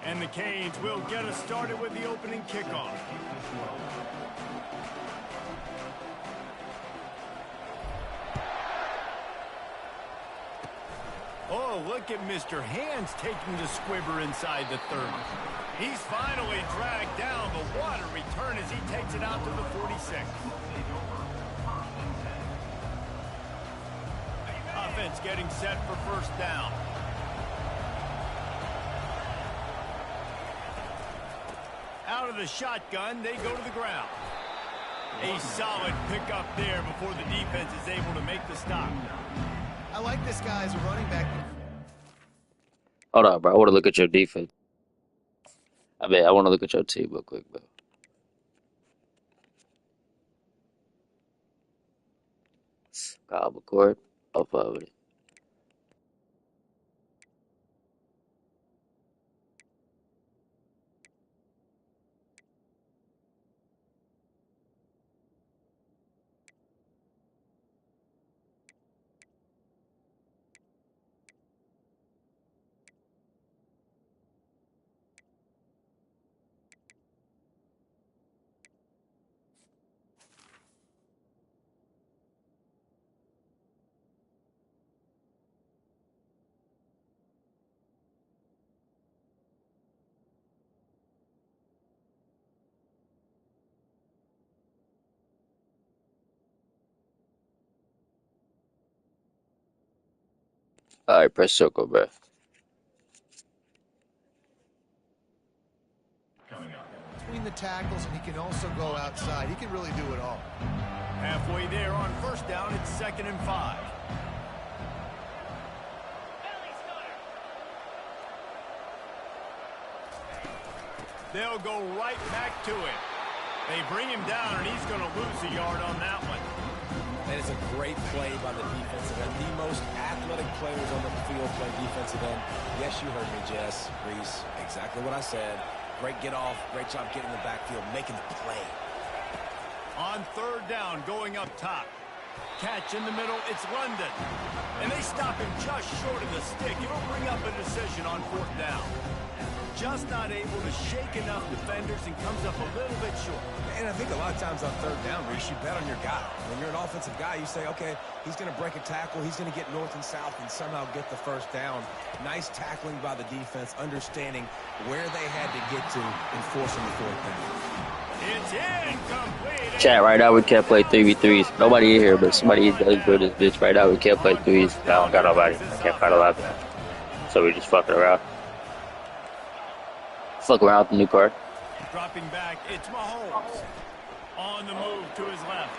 And the Canes will get us started with the opening kickoff. Oh, look at Mr. Hands taking the squibber inside the 30. He's finally dragged down. The water return as he takes it out to the 46. Offense getting set for first down. Out of the shotgun, they go to the ground. A solid pickup there before the defense is able to make the stop. I like this guy as a running back. Hold on, bro. I want to look at your defense. I want to look at your team real quick, bro. Kyle McCord, up over it. All right, press circle, bro. Between the tackles, and he can also go outside. He can really do it all. Halfway there on first down, it's 2nd and 5. They'll go right back to it. They bring him down, and he's going to lose a yard on that one. That is a great play by the defensive end. The most athletic players on the field play defensive end. Yes, you heard me, Jess, Reese. Exactly what I said. Great get off. Great job getting in the backfield, making the play. On 3rd down, going up top. Catch in the middle, it's London. And they stop him just short of the stick. It'll bring up a decision on 4th down. Just not able to shake enough defenders and comes up a little bit short. And I think a lot of times on 3rd down, Reese, you bet on your guy. When you're an offensive guy, you say, okay, he's going to break a tackle, he's going to get north and south and somehow get the first down. Nice tackling by the defense, understanding where they had to get to and forcing the 4th down. It's incomplete. Chat, right now we can't play 3v3s. Nobody in here, but somebody does build this bitch. Right now we can't play 3s. I don't got nobody. I can't find a lot. So we're just fucking around. Fuck around with the new card. Dropping back, it's Mahomes. On the move to his left.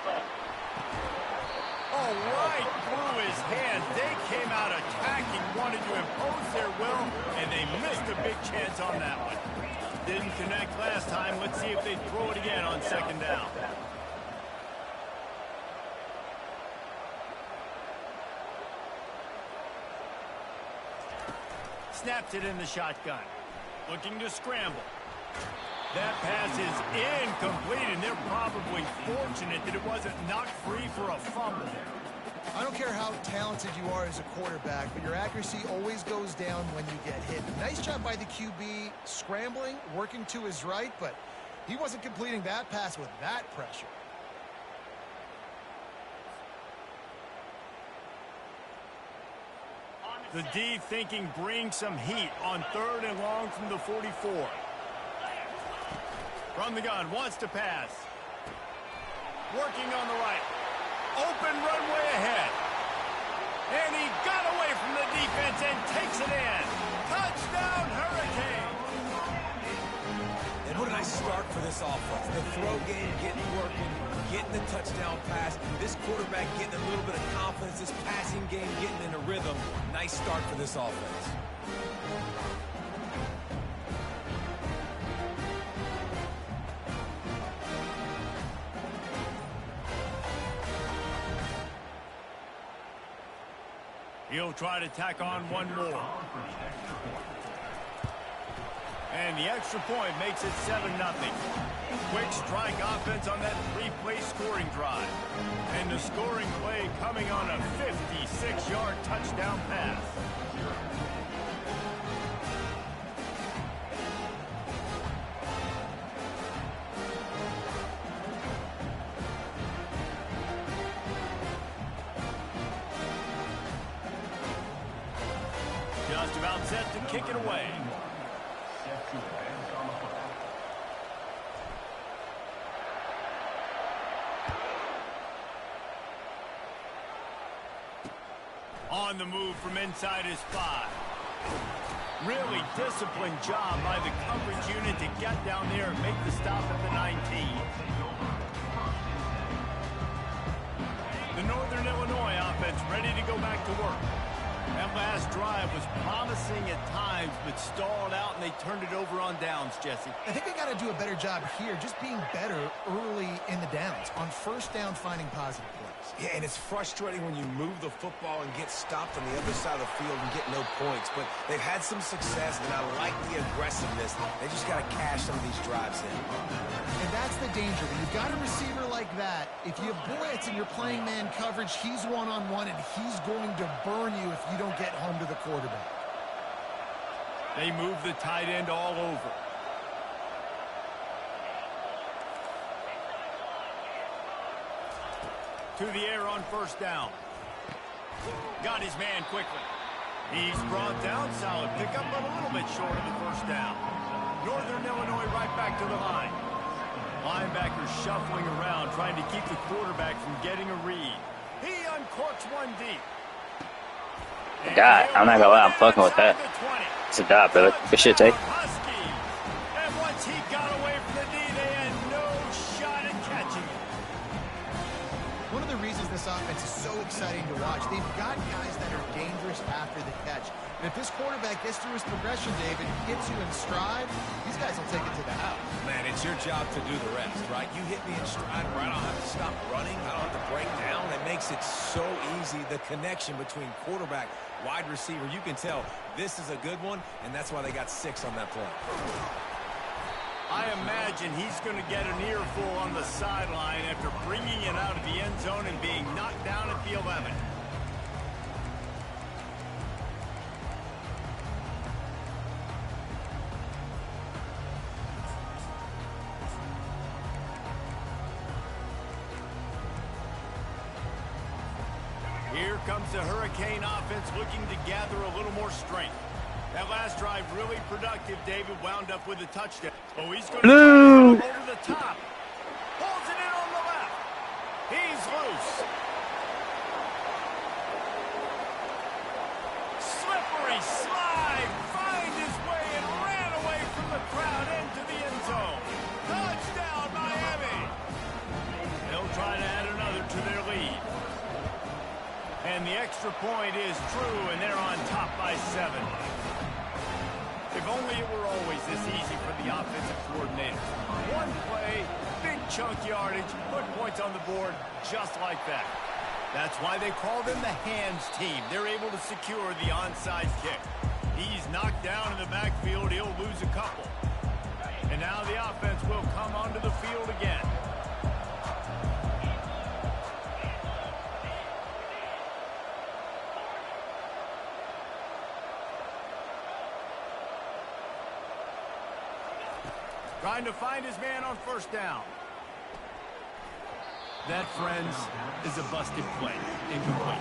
Oh, right through his hands. They came out attacking, wanted to impose their will, and they missed a big chance on that one. Didn't connect last time. Let's see if they throw it again on 2nd down. Snaps it in the shotgun. Looking to scramble. That pass is incomplete, and they're probably fortunate that it wasn't knocked free for a fumble. I don't care how talented you are as a quarterback, but your accuracy always goes down when you get hit. Nice job by the QB scrambling, working to his right, but he wasn't completing that pass with that pressure. The D thinking bring some heat on 3rd and long from the 44. From the gun, wants to pass. Working on the right. Open runway ahead. And he got away from the defense and takes it in. Touchdown, Hurricane. And what a nice start for this offense. The throw game getting working, getting the touchdown pass. This quarterback getting a little bit of confidence. This passing game getting in a rhythm. Nice start for this offense. He'll try to tack on one more. And the extra point makes it 7-0. Quick strike offense on that 3-play scoring drive. And the scoring play coming on a 56-yard touchdown pass. about set to kick it away. On the move from inside his 5. Really disciplined job by the coverage unit to get down there and make the stop at the 19. The Northern Illinois offense ready to go back to work. That last drive was promising at times, but stalled out, and they turned it over on downs, Jesse. I think they got to do a better job here, just being better early in the downs, on first down finding positive plays. Yeah, and it's frustrating when you move the football and get stopped on the other side of the field and get no points. But they've had some success, and I like the aggressiveness. They just got to cash some of these drives in. And that's the danger. When you've got a receiver like that, if you blitz and you're playing man coverage, he's one-on-one, and he's going to burn you if you don't get home to the quarterback. They move the tight end all over. To the air on first down. Got his man quickly. He's brought down. Solid pickup, but a little bit short of the first down. Northern Illinois right back to the line. Linebackers shuffling around, trying to keep the quarterback from getting a read. He uncorks one deep. God, I'm not gonna lie, I'm fucking with that. It's a dot, brother. Good shit, Tay. And once he got away from the D, they had no shot at catching it. One of the reasons this offense is so exciting to watch, they've got guys that are dangerous after the catch. And if this quarterback gets through his progression, David, gets you in stride, these guys will take it to the house. Man, it's your job to do the rest, right? You hit me in stride where I don't have to stop running. I don't have to break down. It makes it so easy, the connection between quarterback, wide receiver. You can tell this is a good one, and that's why they got 6 on that play. I imagine he's going to get an earful on the sideline after bringing it out of the end zone and being knocked down at the 11. Here comes the Hurricane offense looking to gather a little more strength. That last drive really productive. David wound up with a touchdown. Oh, he's going to over the top. Pulls it in on the left. He's loose. Slippery slide. Find his way and ran away from the crowd into the end zone. Touchdown, Miami. They'll try to add another to their lead. And the extra point is true, and they're on top by 7. If only it were always this easy for the offensive coordinator. One play, big chunk yardage, put points on the board just like that. That's why they call them the hands team. They're able to secure the onside kick. He's knocked down in the backfield. He'll lose a couple. And now the offense will come onto the field again. Trying to find his man on first down. That, friends, is a busted play. Incomplete.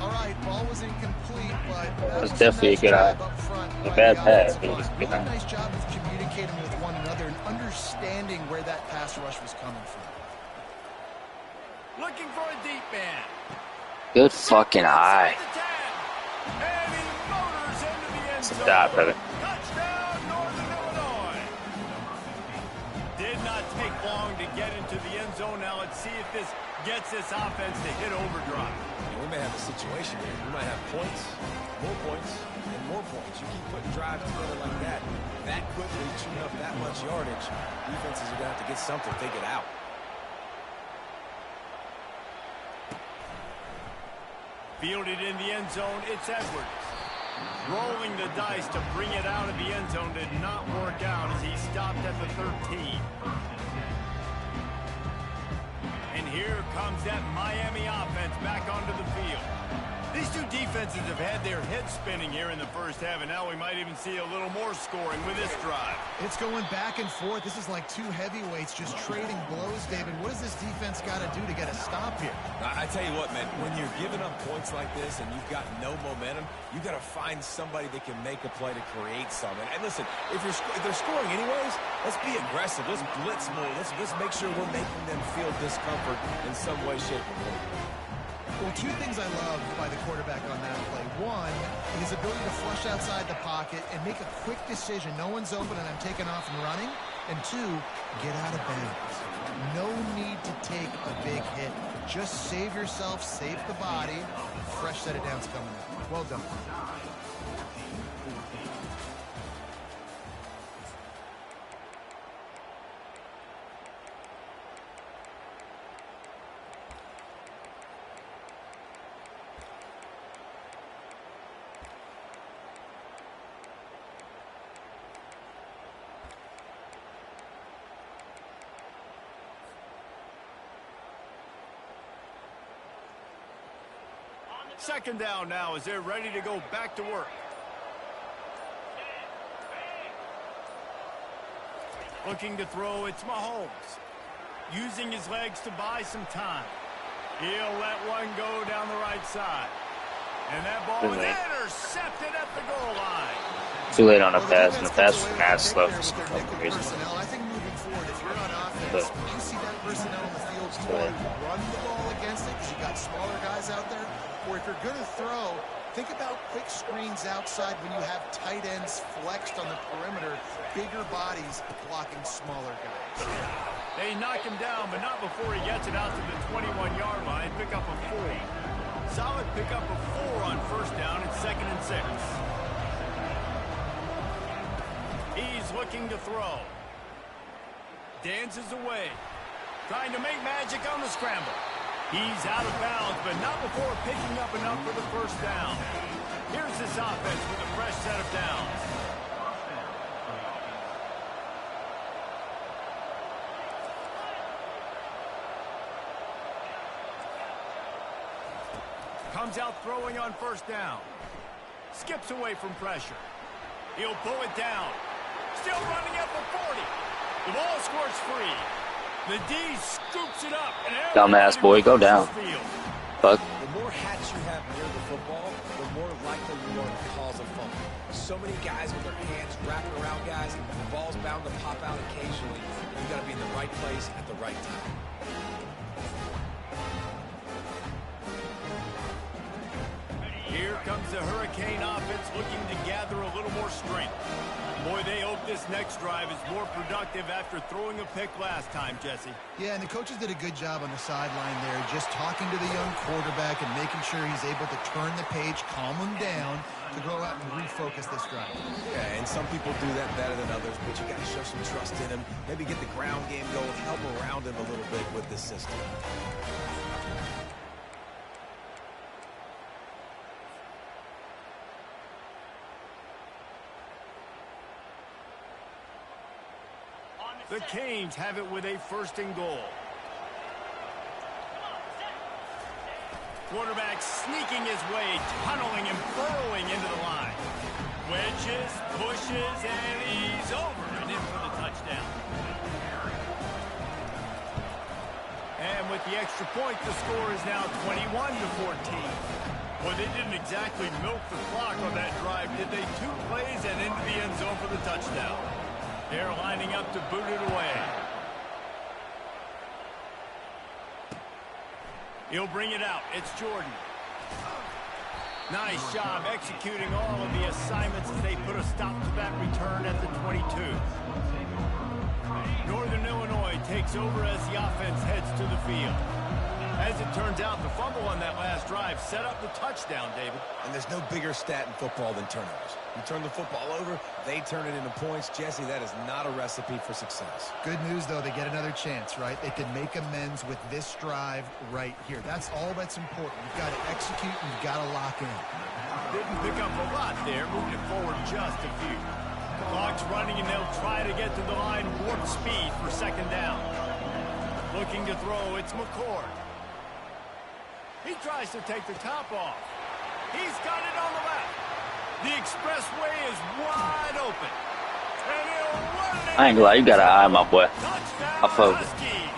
All right, ball was incomplete, but that was a definitely nice a good eye. job up front A by bad the pass, offensive but it was a line. good Really eye. nice job of communicating with one another and understanding where that pass rush was coming from. Looking for a deep man. Good fucking eye. And he motors into the end zone. Stop, brother. Touchdown, Northern Illinois. Did not take long to get into the end zone. Now let's see if this gets this offense to hit overdrive. We may have a situation here. We might have points, and more points. You keep putting drives together like that, that quickly chewing up that much yardage. Defenses are going to have to get something, take it out. Fielded in the end zone, it's Edwards. Rolling the dice to bring it out of the end zone did not work out as he stopped at the 13. And here comes that Miami offense back onto the field. These two defenses have had their heads spinning here in the first half, and now we might even see a little more scoring with this drive. It's going back and forth. This is like two heavyweights just trading blows knows, David, what does this defense got to do to get a stop here? I tell you what, man, when you're giving up points like this and you've got no momentum, you got to find somebody that can make a play to create something. And listen, if they're scoring anyways, let's be aggressive. Let's blitz more. Let's make sure we're making them feel discomfort in some way, shape, or form. Well, two things I love by the quarterback on that play. One, his ability to flush outside the pocket and make a quick decision. No one's open and I'm taking off and running. And two, get out of bounds. No need to take a big hit. Just save yourself, save the body. Fresh set of downs coming up. Well done. Second down now as they're ready to go back to work. Looking to throw, it's Mahomes. Using his legs to buy some time. He'll let one go down the right side. And that ball is intercepted at the goal line. Too late on the pass, and the pass was mad slow for some reason. I think moving forward, if you're on offense, you see that personnel on the field, you want to run the ball against it because you got smaller guys out there. Or if you're going to throw, think about quick screens outside when you have tight ends flexed on the perimeter, bigger bodies blocking smaller guys. They knock him down, but not before he gets it out to the 21-yard line. Pick up a 4. Solid pick up a 4 on first down. It's 2nd and 6. He's looking to throw. Dances away. Trying to make magic on the scramble. He's out of bounds, but not before picking up enough for the first down. Here's this offense with a fresh set of downs. Comes out throwing on first down. Skips away from pressure. He'll pull it down. Still running at the 40. The ball scores free. The D scoops it up. Dumbass boy, go down. Fuck. The more hats you have near the football, the more likely you are to cause a fumble. So many guys with their hands wrapping around guys, the ball's bound to pop out occasionally. You got to be in the right place at the right time. Here comes the Hurricane offense looking to gather a little more strength. Boy, they hope this next drive is more productive after throwing a pick last time, Jesse. Yeah, and the coaches did a good job on the sideline there, just talking to the young quarterback and making sure he's able to turn the page, calm him down, to go out and refocus this drive. Yeah, and some people do that better than others, but you got to show some trust in him. Maybe get the ground game going, help around him a little bit with this system. The Canes have it with a 1st and goal. Quarterback sneaking his way, tunneling and burrowing into the line. Wedges, pushes, and he's over and in for the touchdown. And with the extra point, the score is now 21-14. Well, they didn't exactly milk the clock on that drive, did they? 2 plays and into the end zone for the touchdown. They're lining up to boot it away. He'll bring it out. It's Jordan. Nice job executing all of the assignments as they put a stop to that return at the 22. Northern Illinois takes over as the offense heads to the field. As it turns out, the fumble on that last drive set up the touchdown, David. And there's no bigger stat in football than turnovers. You turn the football over, they turn it into points. Jesse, that is not a recipe for success. Good news, though, they get another chance, right? They can make amends with this drive right here. That's all that's important. You've got to execute and you've got to lock in. Didn't pick up a lot there, moving it forward just a few. Clock's running, and they'll try to get to the line warp speed for 2nd down. Looking to throw, it's McCord. He tries to take the top off. He's got it on the left. The expressway is wide open. And he'll run it. I ain't gonna lie, you got an eye, my boy. Touchdown, I fuck. Huskies.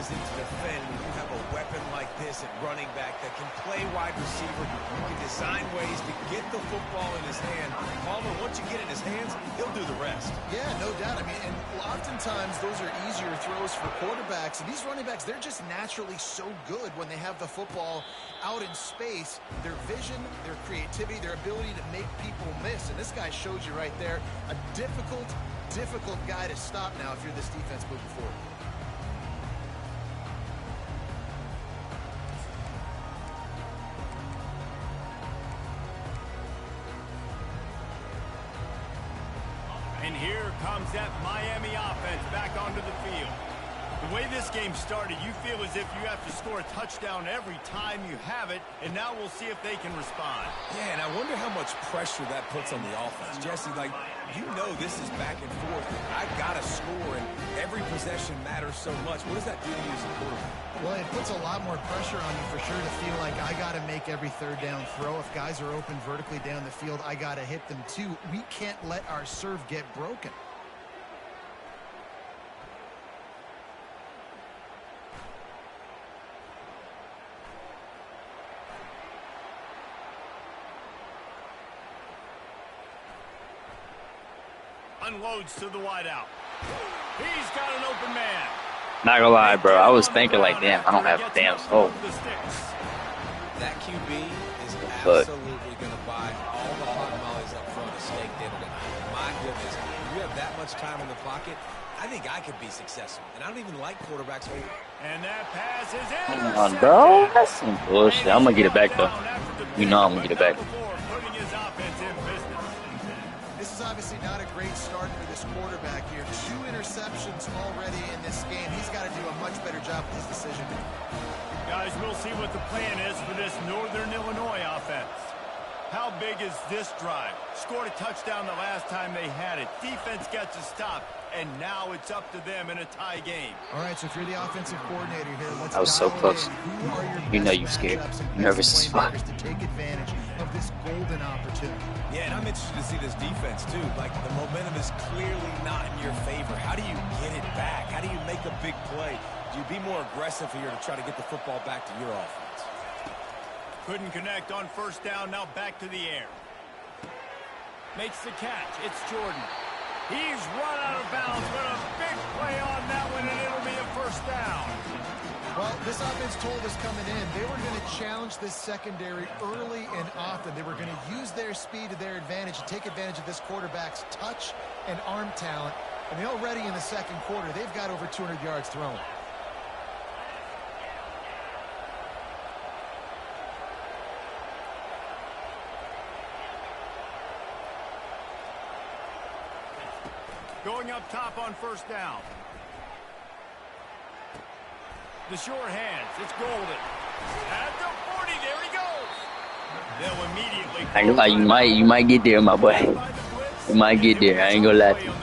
is it to defend when you have a weapon like this at running back that can play wide receiver, who can design ways to get the football in his hand. Palmer, once you get it in his hands, he'll do the rest. Yeah, no doubt. I mean, and oftentimes those are easier throws for quarterbacks. And these running backs, they're just naturally so good when they have the football out in space. Their vision, their creativity, their ability to make people miss. And this guy shows you right there a difficult guy to stop now if you're this defense moving forward. And here comes that Miami offense back onto the field. The way this game started, you feel as if you have to score a touchdown every time you have it, and now we'll see if they can respond. Yeah, and I wonder how much pressure that puts on the offense. Jesse, like, you know this is back and forth. I got to score, and every possession matters so much. What does that do to you as a quarterback? Well, it puts a lot more pressure on you for sure to feel like I got to make every third down throw. If guys are open vertically down the field, I got to hit them too. We can't let our serve get broken. Unloads to the wideout. He's got an open man. Not gonna lie, bro. I was thinking like, damn, I don't have a damn soul. That QB is absolutely going to buy all the hot mollies up front of steak dinner tonight. My goodness, if you have that much time in the pocket, I think I could be successful. And I don't even like quarterbacks. And that pass is Come on, bro. That's some bullshit. I'm gonna get it back though. You know I'm gonna get it back. This is obviously not a great start for this quarterback here. 2 interceptions already in this game. He's got to do a much better job with his decision making. Guys, we'll see what the plan is for this Northern Illinois offense. How big is this drive? Scored a touchdown the last time they had it. Defense gets a stop, and now it's up to them in a tie game. All right, so if you're the offensive coordinator here, let's I was so close. You know you scared. Nervous as fuck. To take advantage of this golden opportunity. Yeah, and I'm interested to see this defense, too. Like, the momentum is clearly not in your favor. How do you get it back? How do you make a big play? Do you be more aggressive here to try to get the football back to your offense? Couldn't connect on first down. Now back to the air. Makes the catch. It's Jordan. He's run out of bounds, but a big play on that one, and it'll be a first down. Well, this offense told us coming in, they were going to challenge this secondary early and often. They were going to use their speed to their advantage and take advantage of this quarterback's touch and arm talent. And already in the second quarter, they've got over 200 yards thrown. Going up top on first down. The short hands. It's Golden. At the 40. There he goes. They'll immediately. I ain't gonna lie, you might get there, my boy. You might get there. I ain't gonna lie to you.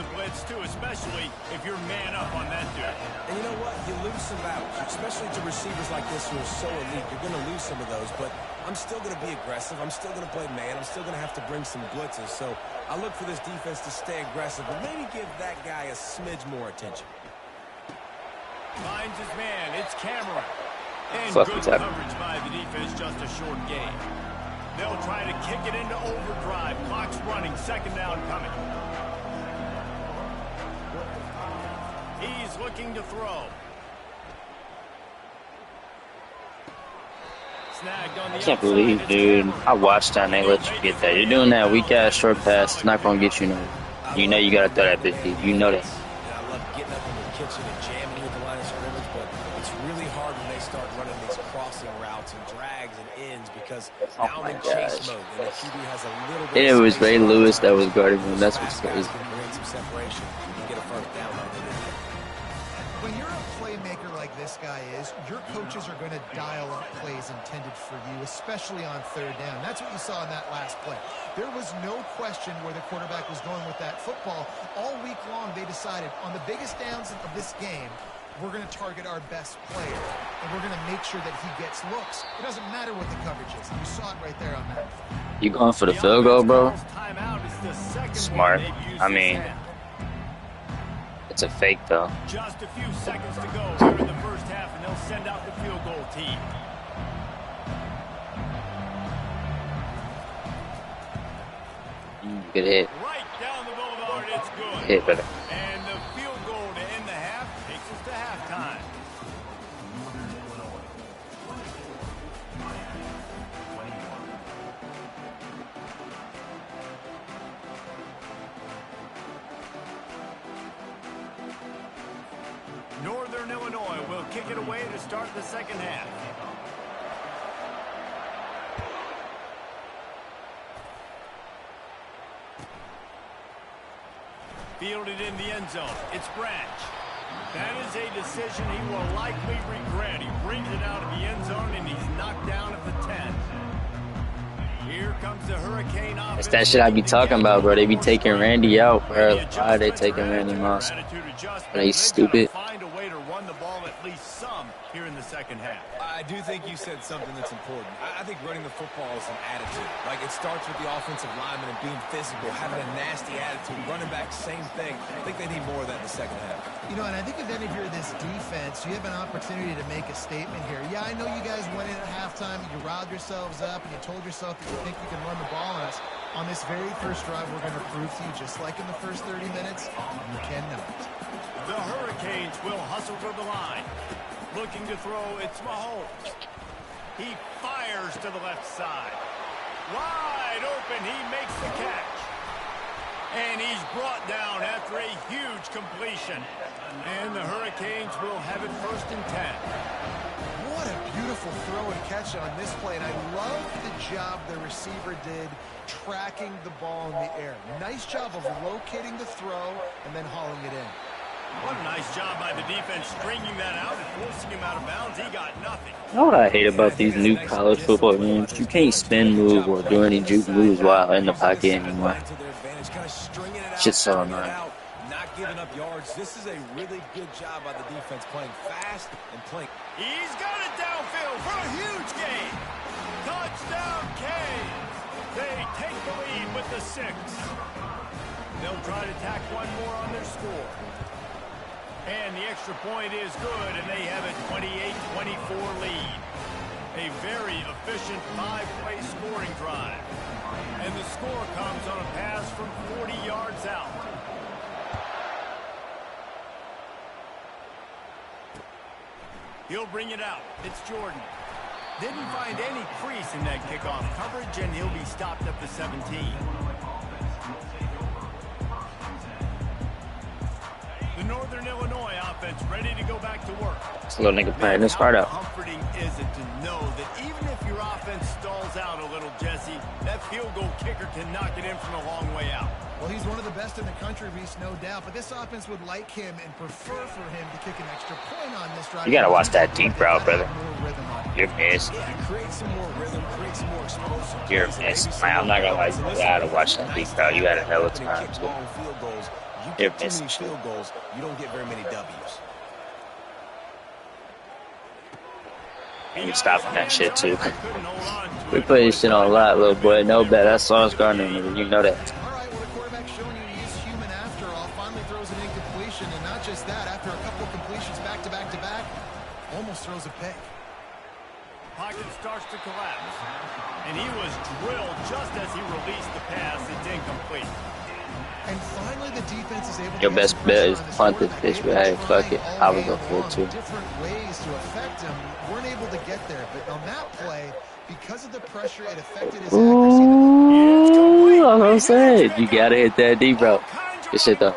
Especially if you're man up on that dude. And you know what? You lose some battles, especially to receivers like this who are so elite. You're going to lose some of those, but I'm still going to be aggressive. I'm still going to play man. I'm still going to have to bring some blitzes. So I look for this defense to stay aggressive, but maybe give that guy a smidge more attention. Finds his man. It's Cameron. And Fuck good coverage by the defense, just a short gain. They'll try to kick it into overdrive. Clock's running. Second down coming. He's looking to throw. Snagged on the I can't believe, dude. I watched that and they let you get that. You're doing that weak-ass short pass. It's not going to get you nowhere. You know you got to throw that 50. You know that. I love getting up in the kitchen and jamming with the line of scrimmage, but it's really hard when they start running these crossing routes and drags and ends because now I'm in chase mode and the QB has a little bit It was Ray Lewis that was guarding him. That's what's crazy. Create some separation and get a first down on it. When you're a playmaker like this guy is, your coaches are going to dial up plays intended for you, especially on third down. That's what you saw in that last play. There was no question where the quarterback was going with that football. All week long, they decided on the biggest downs of this game, we're going to target our best player, and we're going to make sure that he gets looks. It doesn't matter what the coverage is. You saw it right there on that. You going for the field goal, bro? Smart. I mean, It's a fake, though. Just a few seconds to go here in the first half, and they'll send out the field goal team. Good hit. Right down the boulevard, it's good. Hit, brother. And the field goal to end the half takes us to halftime. Northern Illinois will kick it away to start the second half. Fielded in the end zone. It's Branch. That is a decision he will likely regret. He brings it out of the end zone, and he's knocked down at the 10. Here comes the Hurricane offense. That's that shit I be talking about, bro. They be taking Randy out, bro. Why are they taking Randy Moss? Are they stupid? Find a way to run the ball at least some here in the second half. I do think you said something that's important. I think running the football is an attitude. Like, it starts with the offensive lineman and being physical, having a nasty attitude. Running back, same thing. I think they need more of that in the second half. You know, and I think if any of you're this defense, you have an opportunity to make a statement here. Yeah, I know you guys went in at halftime, you riled yourselves up, and you told yourself that you think you can run the ball on us. On this very first drive, we're going to prove to you, just like in the first 30 minutes, you cannot. The Hurricanes will hustle to the line. Looking to throw, it's Mahomes. He fires to the left side. Wide open, he makes the catch. And he's brought down after a huge completion. And the Hurricanes will have it 1st and 10. What a beautiful throw and catch on this play. And I love the job the receiver did tracking the ball in the air. Nice job of locating the throw and then hauling it in. What a nice job by the defense stringing that out and forcing him out of bounds. He got nothing. You know what I hate about these new college football games? You can't spin move or do any juke moves while in the pocket anymore. Shit's so annoying. Not giving up yards. This is a really good job by the defense, playing fast and playing. He's got it downfield for a huge gain. Touchdown, Canes. They take the lead with the 6. They'll try to tack one more on their score. And the extra point is good, and they have a 28-24 lead. A very efficient 5-play scoring drive. And the score comes on a pass from 40 yards out. He'll bring it out. It's Jordan. Didn't find any crease in that kickoff coverage, and he'll be stopped at the 17. The Northern Illinois offense ready to go back to work. This little nigga playing this part out. How comforting is it to know that even if your offense stalls out a little, Jesse, that field goal kicker can knock it in from a long way out? Well, he's one of the best in the country, Reese, no doubt. But this offense would like him and prefer for him to kick an extra point on this drive. You gotta watch that deep route, brother. You're missed. Yeah, create some more rhythm, create some more explosive. You're missed. I'm not gonna lie. You gotta watch that deep route. You gotta know it's time to. Long field goals. You You're get too many missing. field goals, you don't get very many W's. You stopping that shit too. We play this shit on a lot, little boy. No bet. That's Sauce Gardner, nigga. You know that. All right, well, the quarterback's showing you he's human after all. Finally throws an incompletion, and not just that, after a couple of completions back to back to back, almost throws a pick. Pocket starts to collapse. And he was drilled just as he released the pass. It's incomplete. And finally, the defense is able to Your get best some bet pressure is on punt this this bitch, quarterback. but hey, fuck it. I would go Trying for it all too. different ways to affect him. Weren't able to get there, but on that play, because of the pressure, it affected his accuracy. Ooh, that's what I'm saying. You gotta hit that deep route. Good shit though.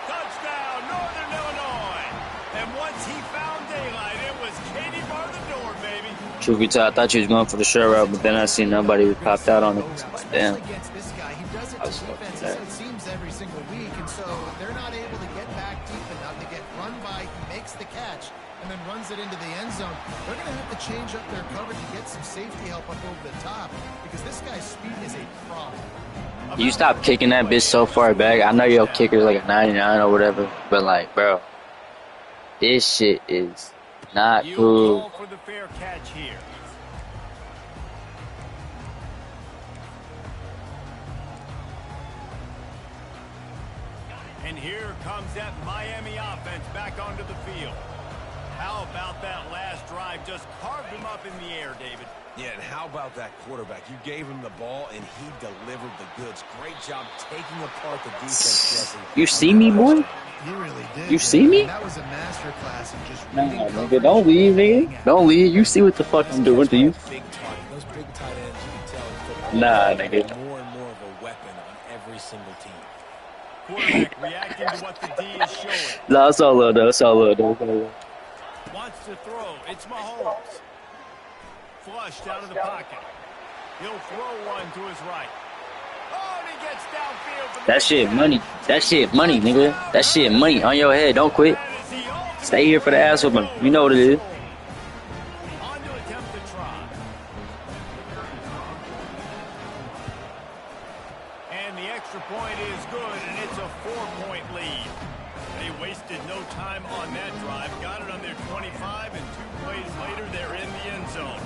Touchdown, Northern Illinois. And once he found daylight, it was Katie bar the door, baby. Truth be told, I thought you was going for the short route, but then I seen nobody popped out on it. Damn. Against this guy, he does it to defenses, it seems, every single week, and so they're not able to get back deep enough to get run by. He makes the catch and then runs it into the end zone. They're going to have to change up their coverage to get some safety help up over the top because this guy's speed is a problem. You stop kicking that bitch so far back. I know your kicker's like a 99 or whatever, but like, bro, this shit is not cool. Call for the fair catch here. And here comes that Miami offense back onto the field. How about that last drive? Just carved him up in the air, David. Yeah, and how about that quarterback? You gave him the ball, and he delivered the goods. Great job taking apart the defense, Jesse. You see me, boy? He really did. You see me? That was a master class in just Nah, reading nigga, don't leave, nigga. Don't leave. You see what the fuck I'm doing to you? Big target. Those big tight ends, you can tell in football. Nah, nigga. More and more of a weapon on every single team. Quarterback reacting to what the D is showing. Nah, it's all love, though. It's all love, though. It's all love. Wants to throw. It's Mahomes. Flushed out of the pocket. He'll throw one to his right. Oh, and he gets downfield. For the That shit money. That shit money, nigga. That shit money on your head. Don't quit. Stay here for the ass whooping. You know what it is. On to attempt to try. And the extra point is good, and it's a 4-point lead. They wasted no time on that drive. Got it on their 25, and 2 plays later, they're in the end zone.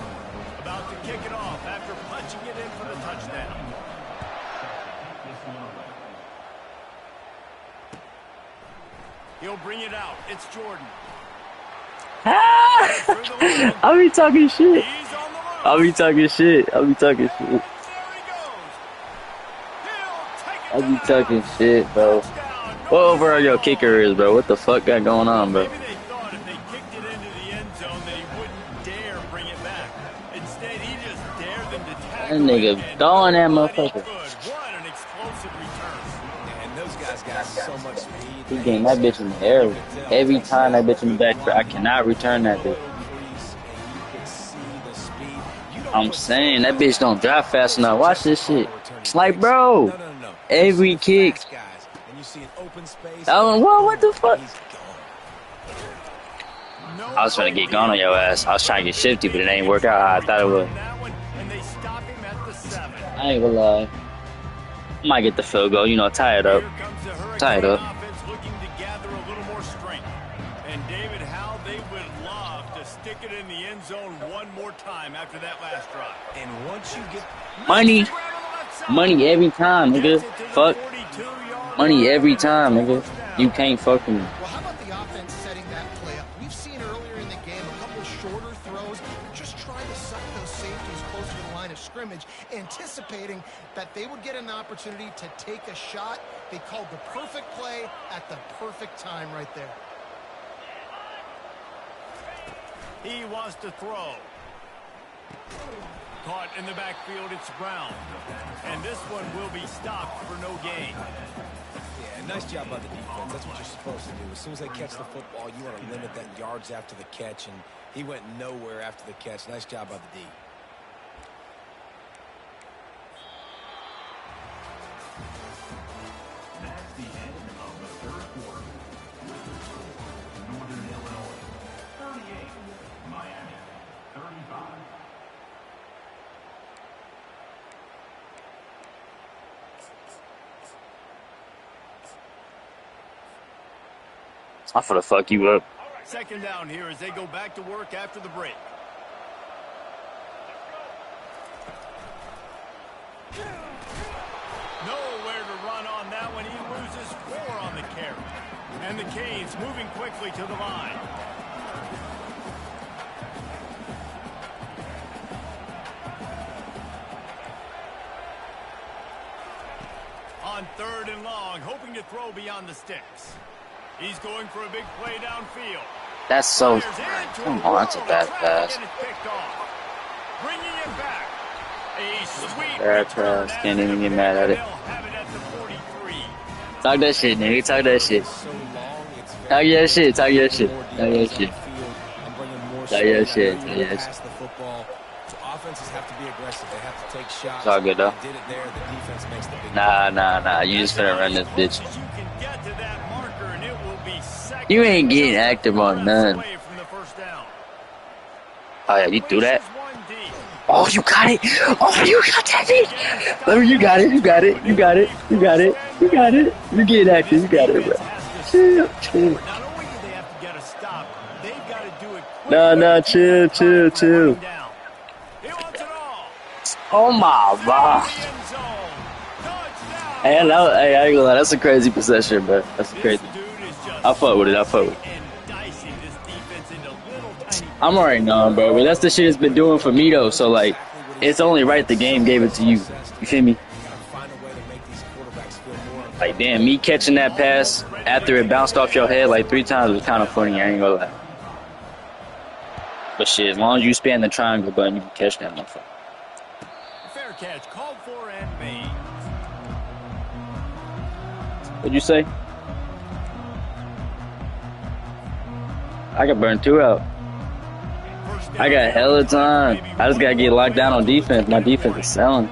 About to kick it off after punching it in for the touchdown. He'll bring it out. It's Jordan. I be talking shit. He's on the move. I be talking shit. I be talking shit. There he goes. He'll take it I to be the talking house. shit, bro. Touchdown. What overall your kicker is, bro? What the fuck got going on, bro? Maybe they thought if they kicked it into the end zone that he wouldn't dare bring it back. Instead, he just dared them to tackle That nigga it, and throwing that nobody motherfucker. could. What an explosive return. And those guys got so much speed. He getting that bitch in the air. Every time that bitch in the back, I cannot return that bitch. I'm saying that bitch don't drive fast enough. Watch this shit. It's like, bro, No. every kick. And you see an open space. What the fuck? He's gone. No I was trying to get gone on your ass. I was trying to get shifty, but it ain't work out how I thought it would. That one, and they stop him at the 7. I ain't gonna lie. I might get the field goal, you know, tie it up. Here comes the Tie it Hurricane up. offense looking to gather a little more strength. And David, how they would love to stick it in the end zone one more time after that last drive. And once you get Money. Grab on the left side. Money every time, nigga. Gets it to the Fuck. 42-yard Money line. every time, nigga. You can't fuck with me. Well, how about the offense setting that play up? We've seen earlier in the game a couple shorter throws, just trying to suck those safeties closer to the line of scrimmage, anticipating that they would get an opportunity to take a shot. They called the perfect play at the perfect time right there. He wants to throw. Caught in the backfield, it's Brown. And this one will be stopped for no gain. Yeah, nice job by the defense. That's what you're supposed to do. As soon as they catch the football, you want to limit that yards after the catch, and he went nowhere after the catch. Nice job by the D. That's the end of the third quarter. Northern Illinois, 38. Miami, 35. I'm finna fuck you up. Second down here as they go back to work after the break. Nowhere to run on that one. He loses 4 on the carry. And the Canes moving quickly to the line. On 3rd and long, hoping to throw beyond the sticks. He's going for a big play downfield. That's so. Fires into Come a on, that's a row. bad Traffic pass. and it's picked off. Bringing it back. A sweet Bad return pass. as Can't they even get pick, mad at and it. they'll have it at the 43. Talk that shit, nigga. Talk that shit. So long, it's Talk very your shit. Talk your shit. more Talk your defense on shit. the field and bringing more Talk your speed. shit. I know Talk you your want to shit. pass the football. So offenses have to be aggressive. They have to take shots. It's all good, though. They did it there. The defense makes the big Nah. You just finna run this bitch. As you can get to that marker, and it will be second You ain't getting just active on none. away from the first down. Oh yeah, you threw that. Wishes one deep. Oh, you got it. Oh, you got that bitch. Oh, you got it. You got it. You got it. You got it. You got it. You get active. You got it, bro. Chill. Not only do they have to get a stop, they've got to do it quickly. Nah, chill. Down. He wants it all. Oh my god. The end zone. Touchdown, Hey, hey, I ain't gonna lie, that's a crazy possession, bro. That's This crazy. dude is just I fuck with it. I fuck with it. and dicing this defense into little tiny I'm already knowing, bro, but that's the shit it's been doing for me though. So like, it's only right the game gave it to you. You feel me? Like, damn, me catching that pass after it bounced off your head like 3 times was kind of funny. I ain't gonna lie. But shit, as long as you spam the triangle button, you can catch that motherfucker. fair catch called for and made. What'd you say? I got burned 2 out. First I down. got hella time. I just gotta get locked down on defense. My defense is selling.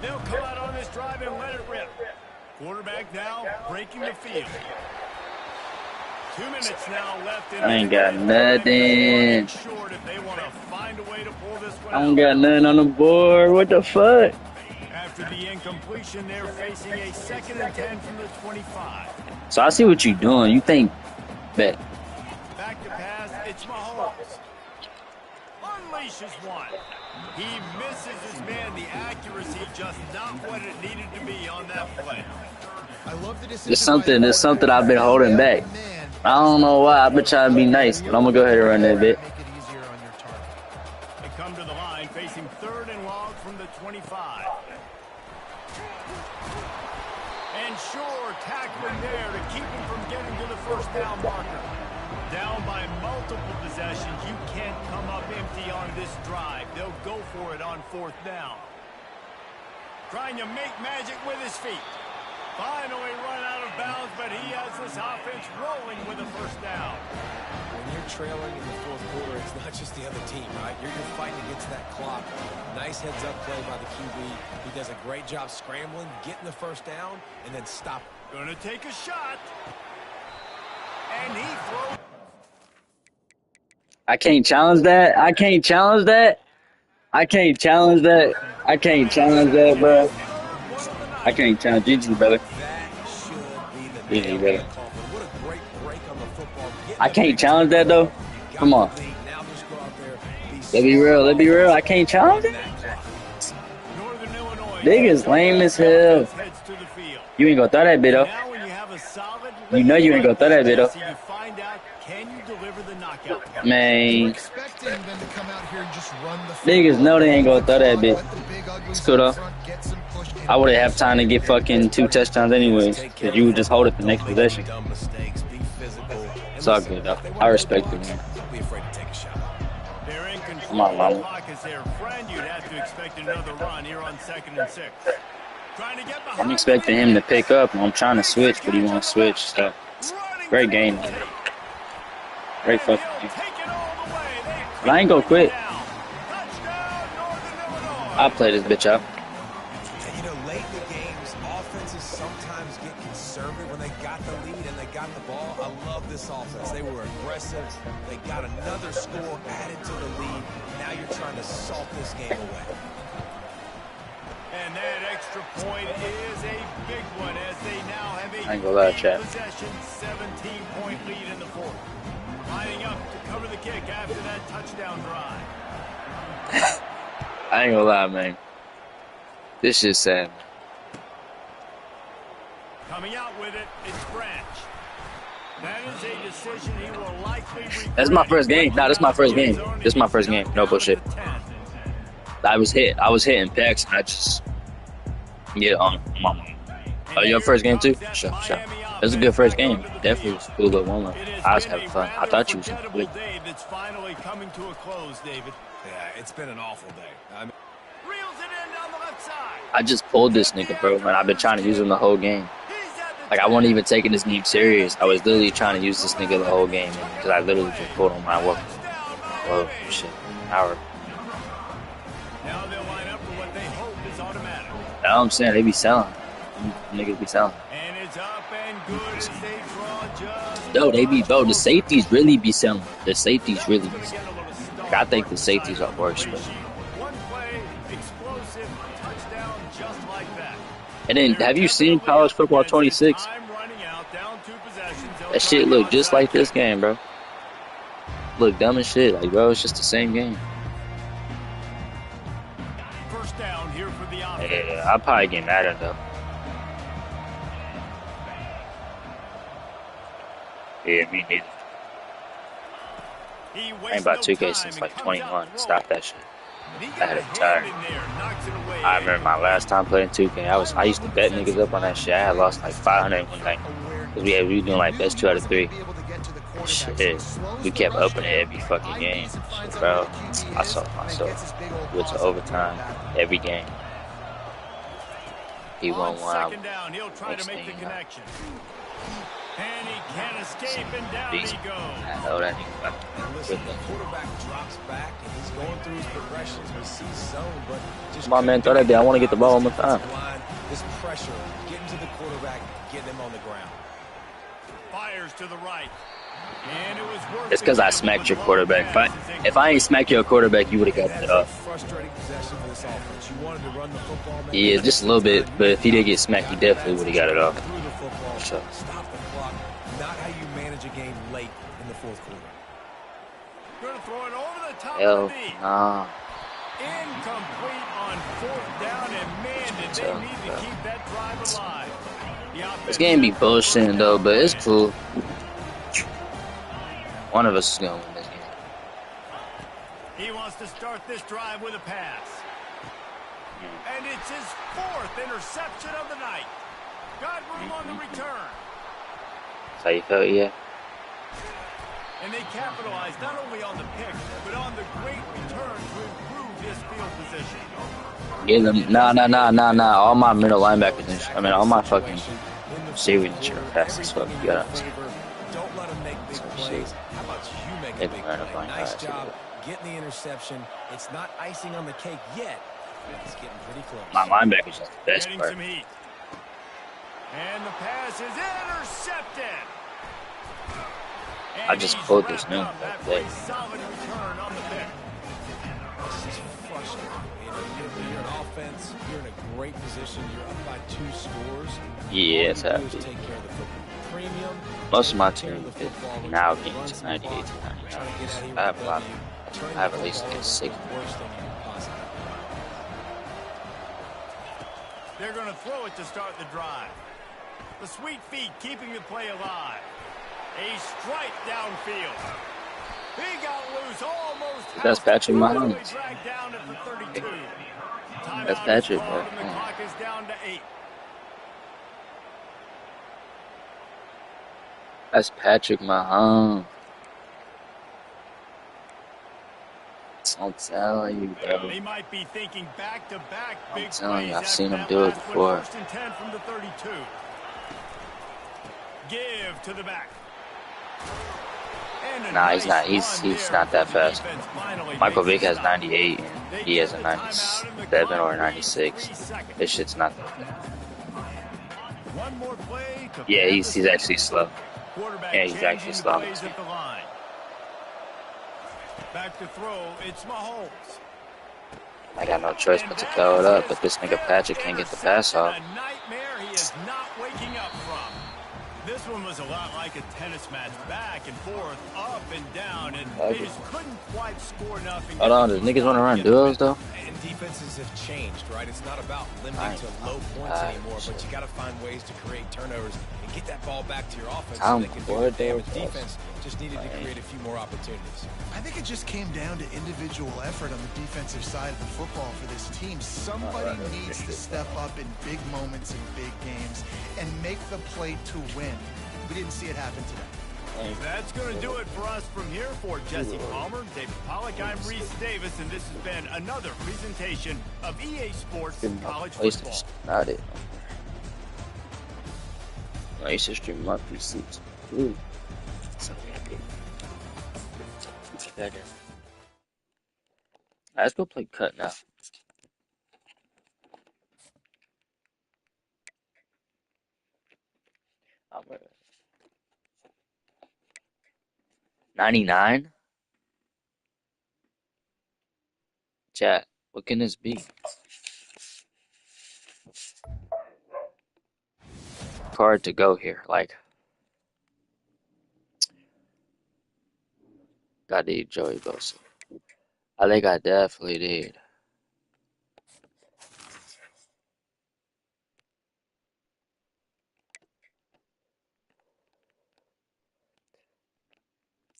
They'll come out on this drive and let it rip. Quarterback now breaking the field. 2 minutes now left in I ain't the got game. nothing. Short if they want to find a way to pull this one I don't out. got nothing on the board. What the fuck? After the incompletion, they're facing a 2nd and 10 from the 25. So I see what you're doing. You think that Back to pass, it's Mahomes. Unleashes one. He misses his man. The accuracy just not what it needed to be on that play. I love the decision there's something I've been holding back. Man, I don't know why. I've been trying to be nice, but I'm gonna go ahead and run that bit. make it easier on your target. They come to the line facing 3rd and long from the 25. And sure, tackling there to keep him from getting to the first down marker. Down by multiple possessions, you can't come up empty on this drive. They'll go for it on 4th down. Trying to make magic with his feet. Finally run out of bounds, but he has this offense rolling with a first down. When you're trailing in the 4th quarter, it's not just the other team, right? You're fighting against that clock. Nice heads-up play by the QB. He does a great job scrambling, getting the first down, and then stop. Gonna take a shot. And he throws. I can't challenge that. I can't challenge that. I can't challenge that. I can't challenge that, bro. I can't challenge GG, brother. That should be the GG, brother. What a great break on the football. I can't challenge that though. Come on. Now just go out there, be Let's be real. Let's be real. I can't challenge it. Northern Illinois. Niggas lame as hell. Heads to the field. You ain't gonna throw that bit though. Now when you have a solid You know you ain't gonna throw that bit though. so you find out, can you deliver the knockout? We're Man, expecting them to come out here and just run the niggas know they ain't gonna throw that bit. Let the big uglies It's cool though. up front get some push in. I wouldn't have time to get fucking 2 touchdowns anyways, cause you would just hold it the next possession. dumb mistakes, be physical. It's all good though. I respect it, man. Don't be afraid to take a shot. They're in Come control. on, The mama. clock is their friend. You'd have to expect another run here on 2nd and 6. Trying to get behind. I'm expecting him to pick up. I'm trying to switch, but he won't switch. So Running great to game. the tape. Great And fucking he'll game. take it all the way. They But I ain't gonna quit. down. Touchdown, Northern Illinois. I'll play this bitch out. And you know, late in the games, offenses sometimes get conservative when they got the lead and they got the ball. I love this offense. They were aggressive. They got another score added to the lead. Now you're trying to salt this game away. And that extra point is a big one as they now have a I ain't gonna lie, big chat. possession, 17-point lead in the 4th. Lining up to cover the kick after that touchdown drive. I ain't gonna lie, man. This shit's sad. Coming out with it, it's Branch. That is a decision he will likely regret. That's my first game. Nah, this is my first game. This is my first game. No bullshit. I was hitting packs, and I just on. Oh, your first game too? Sure. It was a good first game. Definitely was a cool little warm-up. I was having fun. I thought you was gonna win. Day that's finally coming to a close, David. Yeah, it's been an awful day. Reels it in down the left side. I just pulled this nigga, bro, man. I've been trying to use him the whole game. He's at the Like, I wasn't even taking this game serious. I was literally trying to use this nigga the whole game, because I literally just pulled him when I walked. Whoa, shit. Hour. Now they'll line up for what they hope is automatic. That's what I'm saying. They be selling. Niggas be selling. And it's up and good as they draw just. No, they be, bro, the safeties really be selling. The safeties really be selling. Like, I think the safeties are worse, bro. One play, explosive touchdown just like that. And then, have you seen College Football 26? Time running out, down 2 possessions. That shit look just like this game, bro. Look dumb as shit. Like, bro, it's just the same game. First down here for the offense. Yeah, I'll probably get mad at though. Yeah, me neither. He I ain't wastes about no 2K time since and like comes out 21. throwing. Stop that shit. And he I got had a to hand retire. in there, knocks it away. I remember my last time playing 2K. I used to bet niggas up on that shit. I had lost like 500 one night. Cause we were doing like best 2 out of 3. Shit, we kept upping it every fucking game. Shit, bro, I saw myself. Went to overtime every game. He On won one. second down, he'll try to Next make thing the you know, connection. And he can't escape, and down beast. he goes. I know that nigga. Listen, the quarterback drops back, and he's going through his progressions. We see zone, but just Come on, man, throw that down. I want to get the ball one more time. This pressure, getting to the quarterback, getting him on the ground. Fires to the right. And it was worth It's because I smacked your quarterback. If I ain't smacked your quarterback, you would have got it up. Frustrating possession for this offense. You wanted to run the football, man. Yeah, just a little bit. But if he did get smacked, he definitely would have got it off. Through the football, Sure. stop the clock. Not how you manage a game late in the fourth quarter. Going to throw it over the top Hell, of the knee. nah. Incomplete on fourth down, and man, did they need to keep that drive alive. This game be bullshitting though, but it's cool. One of us is gonna win this game. He wants to start this drive with a pass. And it's his fourth interception of the night. Got room on the return. That's how you felt, yeah? And they capitalized not only on the pick, but on the great return to improve his field position. Give them, nah. All my middle linebackers and shit. I mean, all my fucking receivers and shit are fast as fuck. You gotta understand. Don't let him make big plays. How about you make a big play? Nice job getting the interception. It's not icing on the cake yet, but it's getting pretty close. My linebackers is the best Getting part. some heat. And the pass is intercepted. I just pulled this new one that day. Solid return on the pick. This is frustrating. You're an offense. You're in a great position. You're up by 2 scores. Yeah, it's All you do happy. is take care of the football. Premium. Most of my take care team of the is football, now run getting to some 98 clock, to trying to get out 99. here I have with a lot. Turning I have the at least football like over 6. is the worst thing you could possibly do. They're going to throw it to start the drive. The sweet feet keeping the play alive. A strike downfield. He got loose almost. That's Patrick Mahomes. Dragged down at the 32. That's Timeout Patrick, is called, bro. and the clock is down to 8. That's Patrick Mahomes. I'm telling you, bro. They might be thinking back-to-back big I'm telling you, plays I've seen after him that do it last one. before. First and 10 from the 32. Give to the back. And a Nah, he's nice not. He's run not there that before the fast. defense finally Michael makes Vick a has stop. 98 and he has a 97 or 96. This shit's not that fast. One more play to Yeah, pad he's the actually stats. slow. Quarterback Yeah, he's changing actually the slow. plays at the line. Back to throw, it's Mahomes. I got no choice but to call it up, but this nigga Patrick can't get the pass off. A nightmare he is not waking up from. This one was a lot like a tennis match, back and forth, up and down, and they just couldn't quite score enough. Hold on, does niggas want to run duos though? And defenses have changed, right? It's not about limiting to low points anymore, but you got to find ways to create turnovers and get that ball back to your offense so they can do their damage. Defense just needed to create a few more opportunities. I think it just came down to individual effort on the defensive side of the football for this team. Somebody needs to step up in big moments in big games and make the play to win. We didn't see it happen today. That's going to do it for us from here. For Jesse Palmer, David Pollack, I'm Reese Davis, and this has been another presentation of EA Sports College Football. Not it. I used to stream my PC. Ooh. So happy. It's better. Let's go play cut now. I'm ready. 99? Chat, what can this be? Card to go here, like. I did Joey Bosa. I think I definitely did.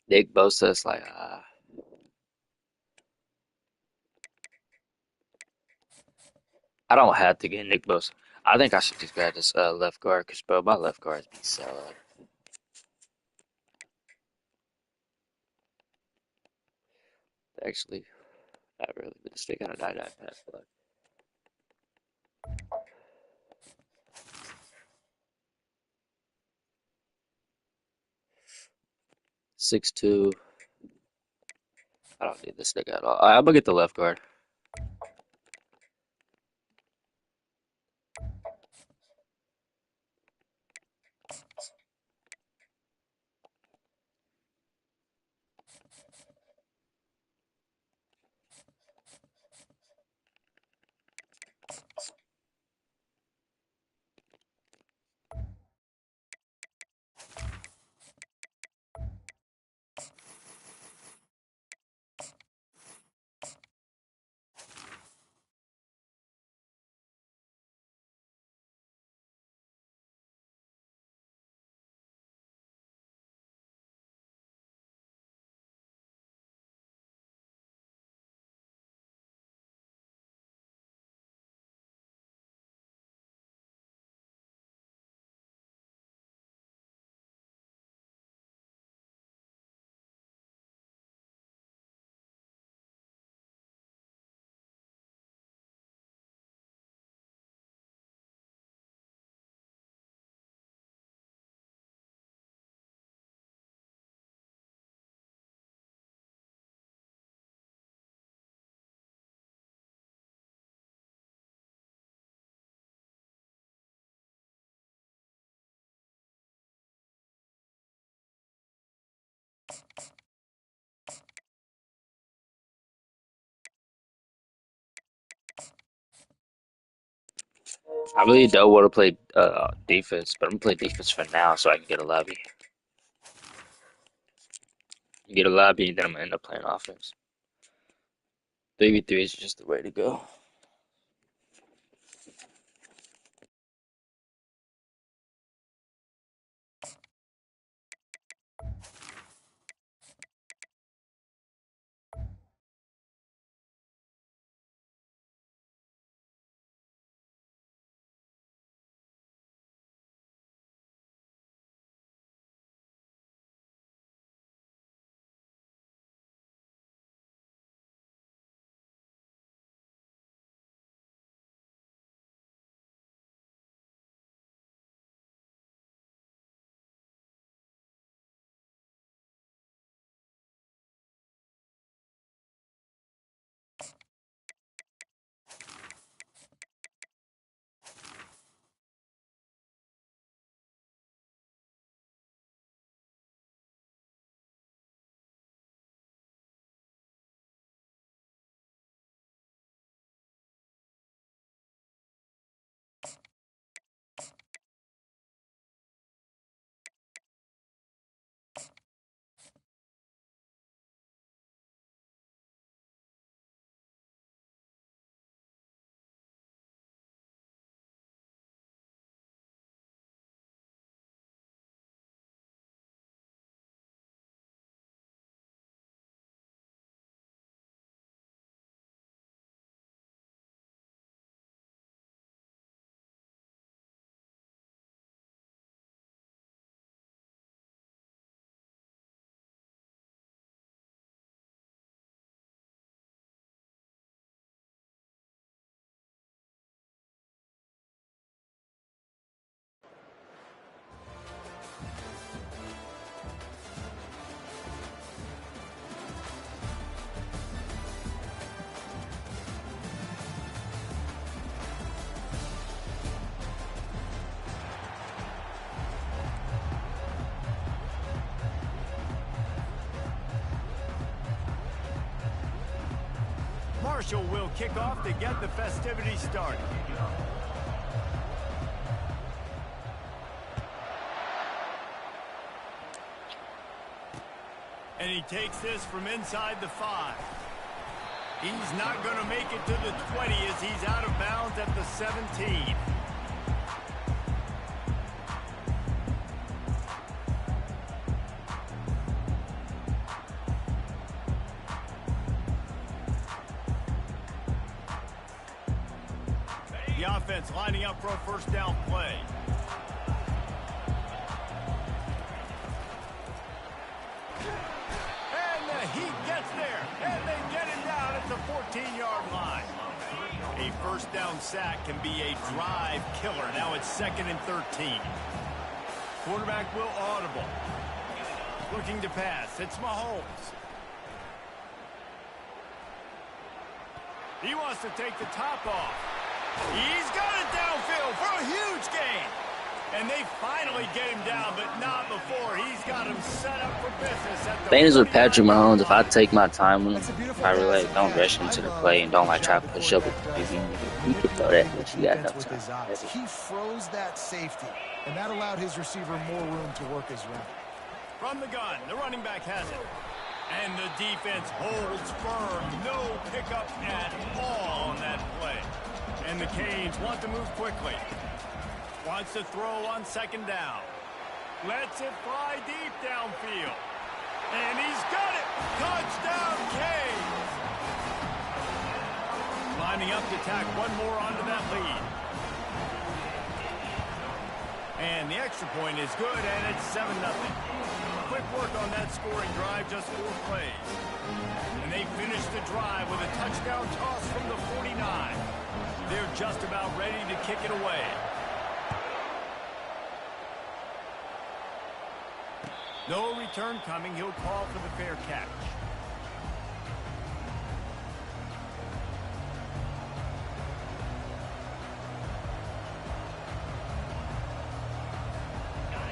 Nick Bosa is like, I don't have to get Nick Bosa. I think I should just grab this left guard because, bro, my left guard's be solid. Actually, not really, but this got a 99 pass block. 6'2". I don't need this nigga at all. I'm gonna get the left guard. I really don't want to play defense, but I'm gonna play defense for now so I can get a lobby. Get a lobby, then I'm gonna end up playing offense. 3v3 is just the way to go. Marshall will kick off to get the festivities started. And he takes this from inside the 5. He's not going to make it to the 20 as he's out of bounds at the 17. The offense lining up for a first down play. And the Heat gets there, and they get him down at the 14-yard line. A first down sack can be a drive killer. Now it's 2nd and 13. Quarterback will audible. Looking to pass. It's Mahomes. He wants to take the top off. He's got it downfield for a huge gain. And they finally get him down, but not before. He's got him set up for business at the Thing is with Patrick Mahomes, if I take my time with him, I really don't rush into the play and don't like try to push up. He can throw that bitch. He got enough time. He froze that safety, and that allowed his receiver more room to work his route. From the gun, the running back has it. And the defense holds firm. No pickup at all on that play. And the Canes want to move quickly. Wants to throw on 2nd down. Lets it fly deep downfield. And he's got it. Touchdown, Canes. Lining up to tack one more onto that lead. And the extra point is good, and it's 7-0. Quick work on that scoring drive, just 4 plays. And they finish the drive with a touchdown toss from the 49. They're just about ready to kick it away. No return coming. He'll call for the fair catch.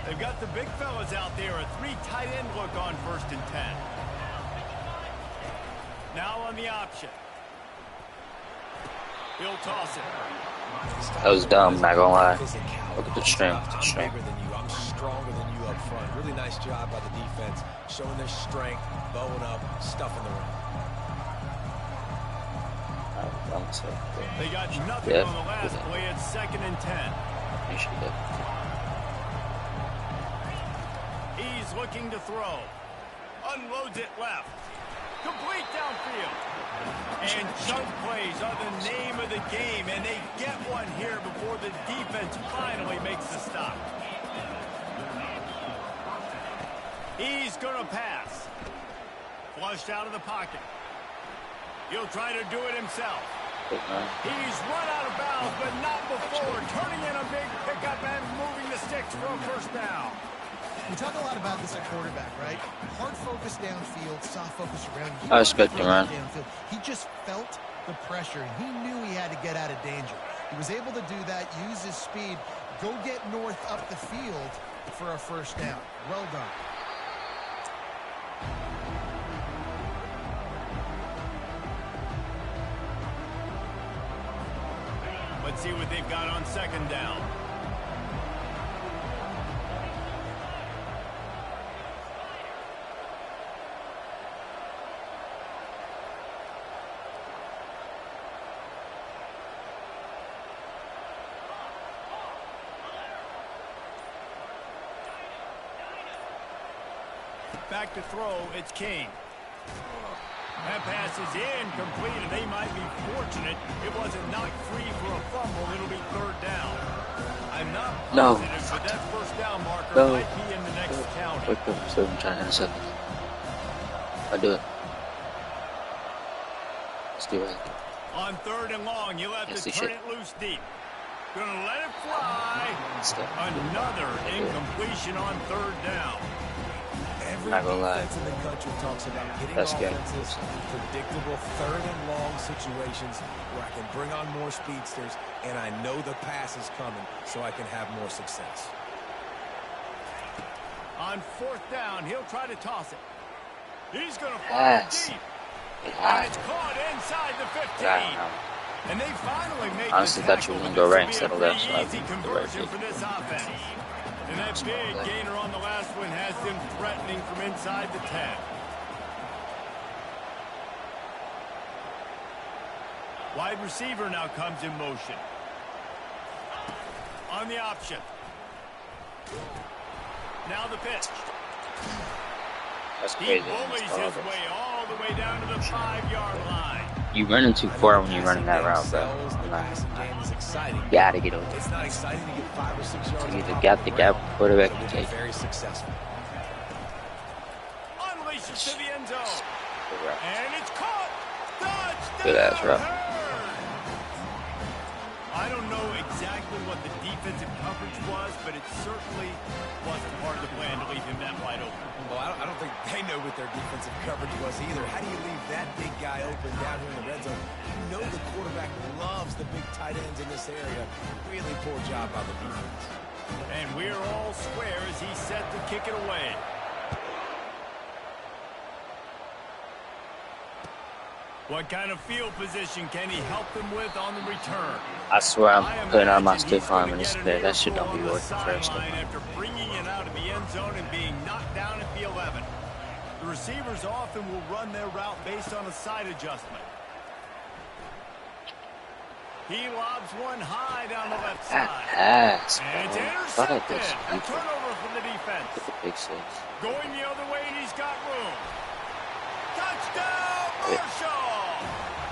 They've got the big fellas out there. A 3 tight end look on 1st and 10. Now on the option. He'll toss it. That was dumb, not gonna lie. Look at the strength. I'm bigger than you. I'm stronger than you up front. Really nice job by the defense, showing their strength, bowing up, stuffing the run. They got nothing on the last play. It's 2nd and 10. He's looking to throw. Unloads it left. Complete downfield. And chunk plays are the name of the game, and they get one here before the defense finally makes the stop. He's going to pass. Flushed out of the pocket. He'll try to do it himself. He's run out of bounds, but not before. Turning in a big pickup and moving the sticks for a first down. We talk a lot about this at quarterback, right? Hard focus downfield, soft focus around. I respect him, man. He just felt the pressure, and he knew he had to get out of danger. He was able to do that, use his speed, go get north up the field for a first down. Well done. Let's see what they've got on 2nd down. Back to throw, it's King. That pass is incomplete, and they might be fortunate it wasn't knocked free for a fumble. It'll be 3rd down. I'm not positive, but that first down marker might be in the next county. So I'm trying to intercept. I'll do it. Let's do it. On 3rd and long, you'll have to turn it loose deep. Gonna let it fly. Another incompletion on 3rd down. Every not gonna lie. defense in the country talks about getting That's offenses in predictable 3rd and long situations where I can bring on more speedsters and I know the pass is coming so I can have more success. On 4th down, he'll try to toss it. He's going to fire deep. And it's caught inside the 15. And they finally make honestly the thought tackle. you were going to go right instead of left. So easy conversion for this offense. And that big gainer on the last one has them threatening from inside the 10. Wide receiver now comes in motion. On the option. Now the pitch. That's crazy. He bullies his way all the way down to the 5-yard line. You running too far when you're running that route, bro. The passing game is exciting. You gotta get over. It's not exciting to get 5 or 6 yards. You either got the gap quarterback to to be take. very successful. Unleashes to the end zone. And it's caught. Touchdown. Good ass route. I don't know exactly what the defensive coverage was, but it certainly wasn't part of the plan to leave him that wide open. Well, I don't think they know what their defensive coverage was either. How do you leave that big guy open down here in the red zone? You know the quarterback loves the big tight ends in this area. Really poor job by the defense. And we're all square as he's set to kick it away. What kind of field position can he help them with on the return? I swear I'm putting out my stiff arm in this play. That shit don't be working first. After bringing it out of the end zone and being knocked down at the 11. The receivers often will run their route based on a side adjustment. He lobs one high down the left side. And it's intercepted. A turnover from the defense. Big six. Going the other way, and he's got room. Touchdown, Marshall!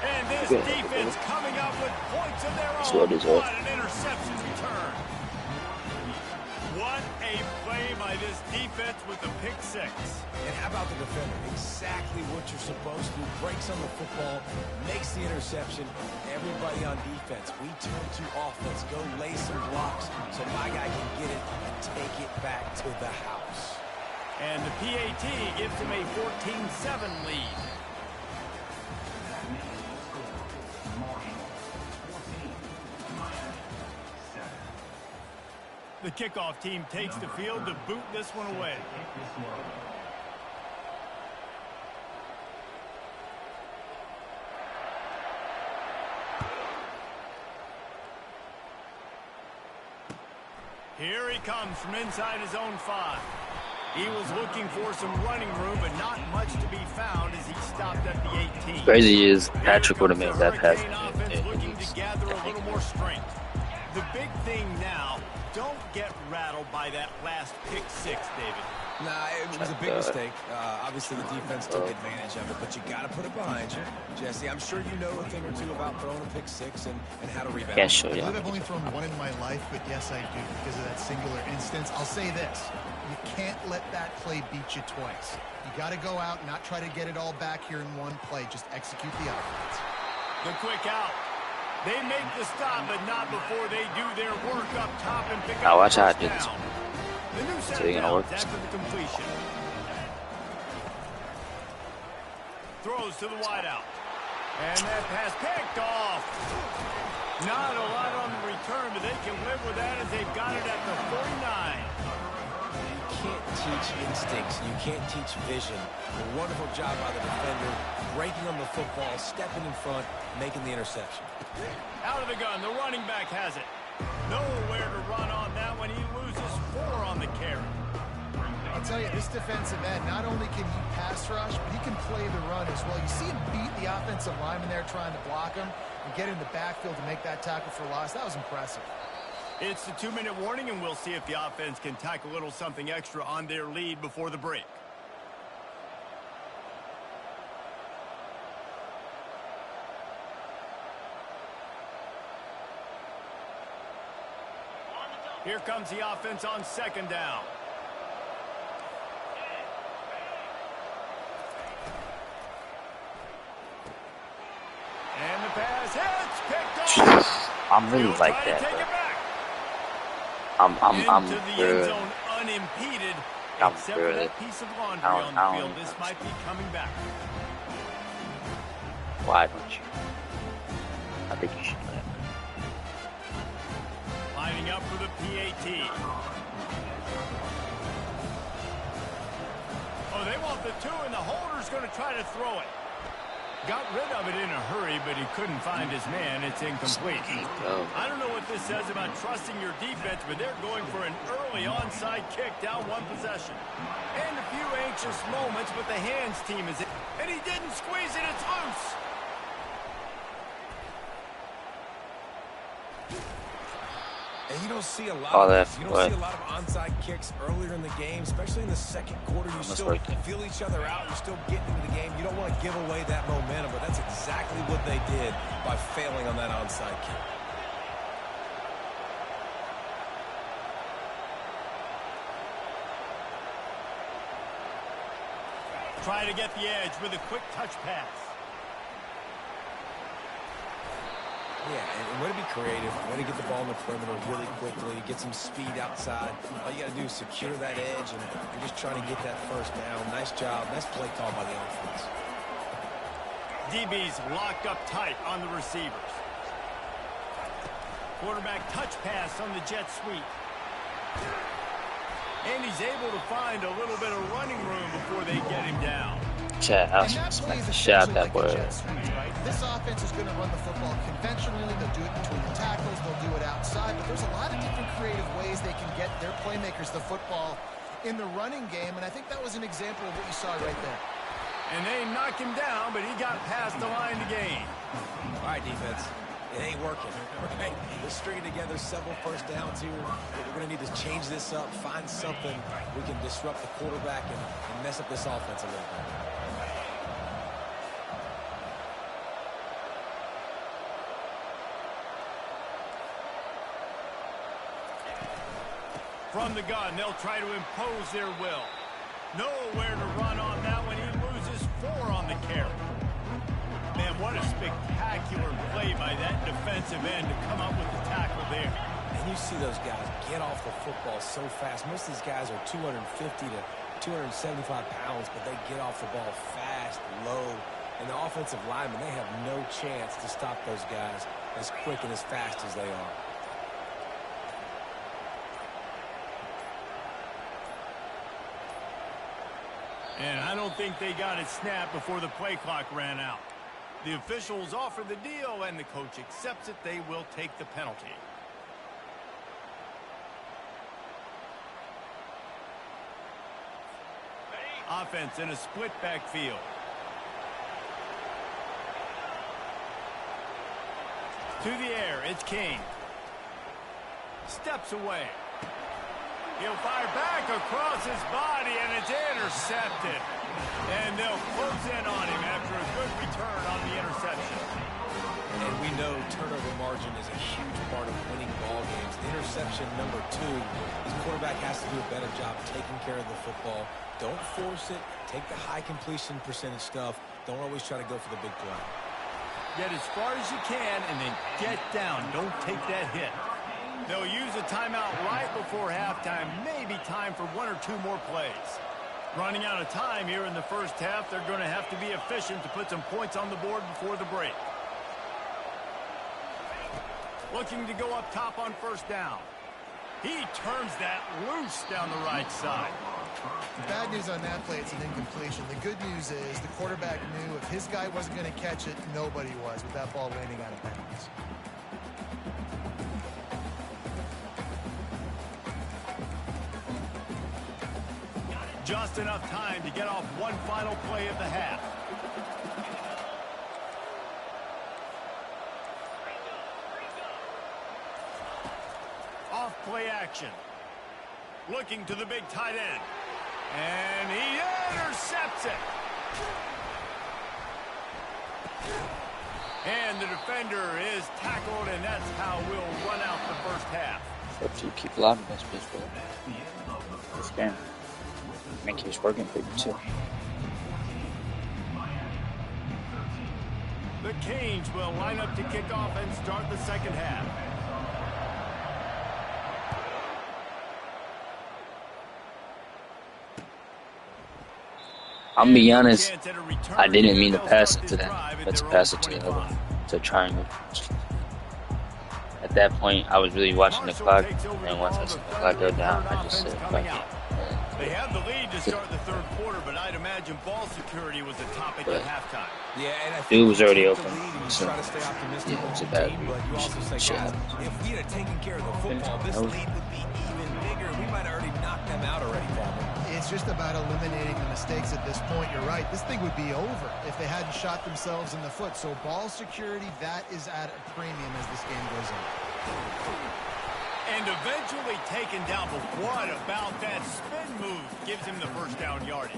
And this defense coming up with points of their own. What an interception return. What a play by this defense with the pick six. And how about the defender? Exactly what you're supposed to do. Breaks on the football, makes the interception. Everybody on defense, we turn to offense. Go lay some blocks so my guy can get it and take it back to the house. And the PAT gives him a 14-7 lead. The kickoff team takes the field to boot this one away. Here he comes from inside his own 5. He was looking for some running room, but not much to be found as he stopped at the 18. Crazy is Patrick would have made that pass. Looking to gather a little more strength. The big thing now, don't get rattled by that last pick six, David. Nah, it was a big mistake. Obviously, the defense took advantage of it, but you got to put it behind you. Jesse, I'm sure you know a thing or two about throwing a pick six and how to rebound. Can't show you. I believe I've only thrown one in my life, but yes, I do because of that singular instance. I'll say this. You can't let that play beat you twice. You got to go out and not try to get it all back here in one play. Just execute the offense. The quick out. They make the stop, but not before they do their work up top and pick up watch the how I do this. down. The new set So you're gonna work after the completion. Throws to the wideout. And that pass picked off. Not a lot on the return, but they can live with that as they've got it at the 49. You can't teach instincts. You can't teach vision. A wonderful job by the defender, breaking on the football, stepping in front, making the interception. Out of the gun, the running back has it. Nowhere to run on that one. He loses 4 on the carry. I'll tell you, this defensive end, not only can he pass rush, but he can play the run as well. You see him beat the offensive lineman there trying to block him and get in the backfield to make that tackle for loss. That was impressive. It's the 2-minute warning, and we'll see if the offense can tack a little something extra on their lead before the break. Here comes the offense on 2nd down. And the pass hits, picked off. I'm really like that, bro. I'm Into the end good. zone unimpeded. I'm Except for good. that piece of laundry I on don't the field, this might be coming back. Why don't you? I think you should let. Lining up for the PAT. Oh, they want the 2, and the holder's going to try to throw it. Got rid of it in a hurry, but he couldn't find his man. It's incomplete. I don't know what this says about trusting your defense, but they're going for an early onside kick down 1 possession. And a few anxious moments, but the hands team is in. And he didn't squeeze it. It's loose. And you don't see a lot All of that, this. You don't see a lot of onside kicks earlier in the game, especially in the second quarter. You still feel each other out. You're still getting into the game. You don't want to give away that momentum, but that's exactly what they did by failing on that onside kick. Try to get the edge with a quick touch pass. Yeah, and way to be creative, way to get the ball in the perimeter really quickly, get some speed outside. All you got to do is secure that edge and just trying to get that first down. Nice job. Nice play call by the offense. DB's locked up tight on the receivers. Quarterback touch pass on the jet sweep. And he's able to find a little bit of running room before they get him down. Chad, I was smack the shot that word. This offense is going to run the football conventionally. They'll do it between the tackles. They'll do it outside. But there's a lot of different creative ways they can get their playmakers the football in the running game. And I think that was an example of what you saw right there. And they knocked him down, but he got past the line to gain. All right, defense. It ain't working, right? We're stringing together several first downs here. We're going to need to change this up, find something we can disrupt the quarterback and mess up this offense a little bit. From the gun, they'll try to impose their will. Nowhere to run on that one. He loses 4 on the carry. Man, what a spectacular play by that defensive end to come up with the tackle there. And you see those guys get off the football so fast. Most of these guys are 250 to 275 pounds, but they get off the ball fast, low. And the offensive linemen, they have no chance to stop those guys as quick and as fast as they are. And I don't think they got it snapped before the play clock ran out. The officials offer the deal, and the coach accepts it. They will take the penalty. Offense in a split backfield. To the air, it's King. Steps away. He'll fire back across his body, and it's intercepted. And they'll close in on him after a good return on the interception. And we know turnover margin is a huge part of winning ball games. Interception number 2, his quarterback has to do a better job taking care of the football. Don't force it. Take the high completion percentage stuff. Don't always try to go for the big play. Get as far as you can and then get down. Don't take that hit. They'll use a timeout right before halftime. Maybe time for 1 or 2 more plays. Running out of time here in the first half. They're going to have to be efficient to put some points on the board before the break. Looking to go up top on first down. He turns that loose down the right side. The bad news on that play, it's an incompletion. The good news is the quarterback knew if his guy wasn't going to catch it, nobody was with that ball landing out of bounds. Just enough time to get off one final play of the half. Off play action. Looking to the big tight end. And he intercepts it. And the defender is tackled, and that's how we'll run out the first half. Hope you keep alive in this baseball. This game. I think he's working for you too. The Canes will line up to kick off and start the second half. I'll be honest, I didn't mean to pass it to them, but to pass it to the other one, to triangle. At that point, I was really watching the clock, and once I saw the clock go down, I just said, fuck it. They have the lead to start the third quarter, but I'd imagine ball security was a topic at halftime. Yeah, and I think dude was already open, so try to stay optimistic yeah, it was a bad team, but you also say, guys, if we had taken care of the football, this lead would be even bigger. We might have already knocked them out already, Palmer. It's just about eliminating the mistakes at this point. You're right. This thing would be over if they hadn't shot themselves in the foot. So ball security, that is at a premium as this game goes on. And eventually taken down, but what about that spin move gives him the first down yardage?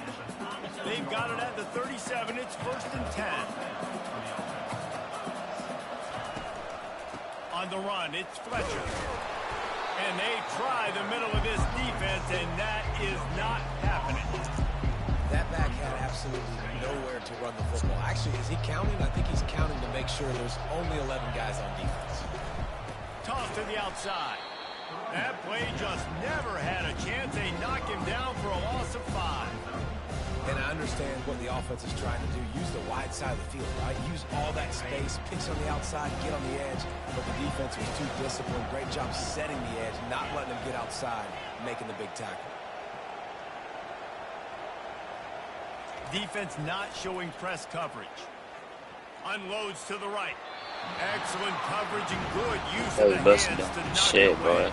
They've got it at the 37. It's 1st and 10. On the run, it's Fletcher. And they try the middle of this defense, and that is not happening. That back had absolutely nowhere to run the football. Actually, is he counting? I think he's counting to make sure there's only 11 guys on defense. Toss to the outside. That play just never had a chance. They knock him down for a loss of 5. And I understand what the offense is trying to do. Use the wide side of the field, right? Use all that space, pitch on the outside, get on the edge. But the defense was too disciplined. Great job setting the edge, not letting them get outside, making the big tackle. Defense not showing press coverage. Unloads to the right. Excellent coverage and good use That of was the busted. hands to knock Shit, it away.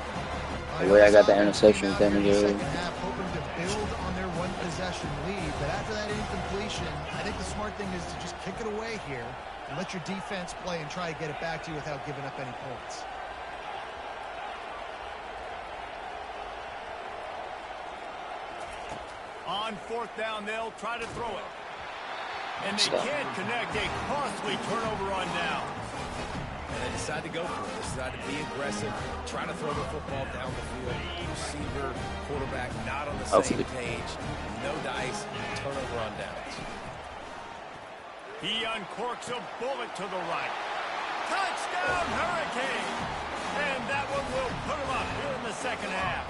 bro. The way I got the interception with them, Hoping dude. to build on their one possession lead, but after that incompletion, I think the smart thing is to just kick it away here and let your defense play and try to get it back to you without giving up any points. On 4th down, they'll try to throw it. And they can't connect. A costly turnover on down. And they decide to go for it. They decide to be aggressive, try to throw the football down the field. Receiver, quarterback, not on the same page. No dice, turnover on downs. He uncorks a bullet to the right. Touchdown, Hurricane! And that one will put him up here in the second half.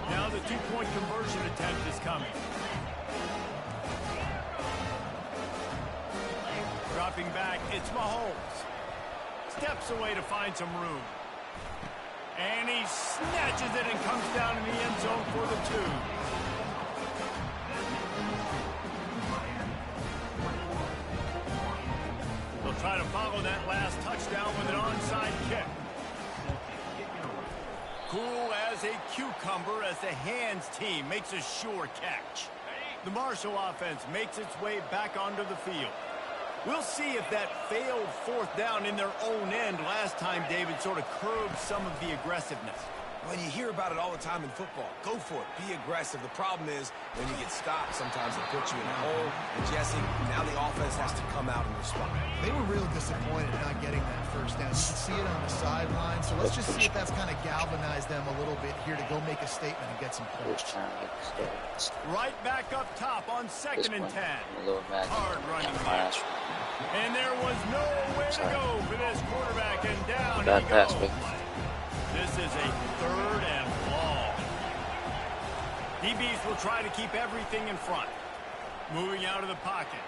Now the two-point conversion attempt is coming. Dropping back, it's Mahomes. Steps away to find some room. And he snatches it and comes down in the end zone for the 2. They'll try to follow that last touchdown with an onside kick. Cool as a cucumber as the hands team makes a sure catch. The Marshall offense makes its way back onto the field. We'll see if that failed 4th down in their own end last time, David, sort of curbed some of the aggressiveness. Well, you hear about it all the time in football. Go for it. Be aggressive. The problem is when you get stopped, sometimes it puts you in a hole. And, Jesse, now the offense has to come out and respond. They were real disappointed not getting that 1st down. You can see it on the sideline. So let's just see if that's kind of galvanized them a little bit here to go make a statement and get some points. Right back up top on 2nd and 10. Hard running. And there was nowhere to go for this quarterback, and down he goes. This is a 3rd and long. DBs will try to keep everything in front. Moving out of the pocket.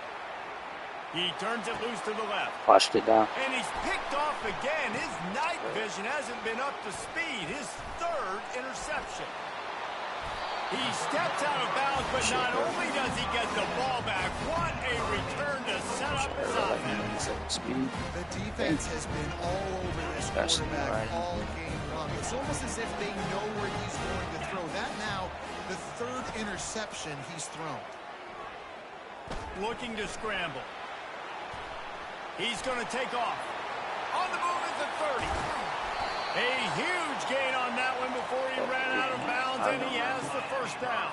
He turns it loose to the left. Pushed it down. And he's picked off again. His night vision hasn't been up to speed. His 3rd interception. He steps out of bounds, but not only does he get the ball back, what a return to set up his offense. The defense has been all over this quarterback all game long. It's almost as if they know where he's going to throw. That now, the 3rd interception he's thrown. Looking to scramble. He's going to take off. On the move at the 30. A huge gain on that one before he ran out of bounds, and he has the 1st down.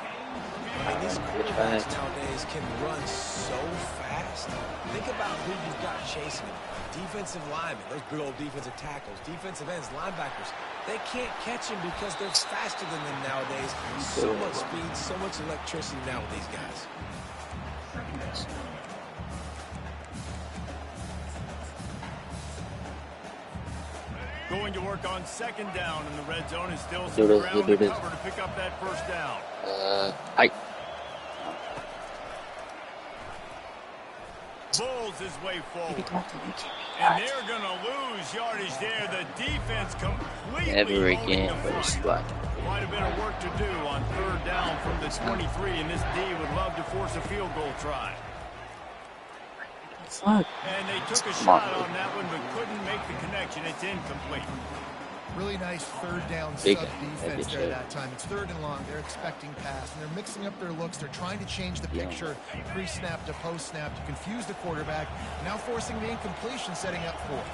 I mean, these quarterbacks nowadays can run so fast. Think about who you've got chasing them. Defensive linemen, those big old defensive tackles, defensive ends, linebackers. They can't catch him because they're faster than them nowadays. So much speed, so much electricity now with these guys. Going to work on 2nd down in the red zone and still some ground to cover to pick up that 1st down. Bulls his way forward. And they're going to lose yardage there. The defense completely holding the front. Quite a bit of work to do on 3rd down from the 23, and this D would love to force a field goal try. And they took a shot on that one, but couldn't make the connection. It's incomplete. Really nice third down Big sub-defense there shit. that time. It's 3rd and long. They're expecting pass, and they're mixing up their looks. They're trying to change the picture pre-snap to post-snap to confuse the quarterback, now forcing the incompletion, setting up 4th.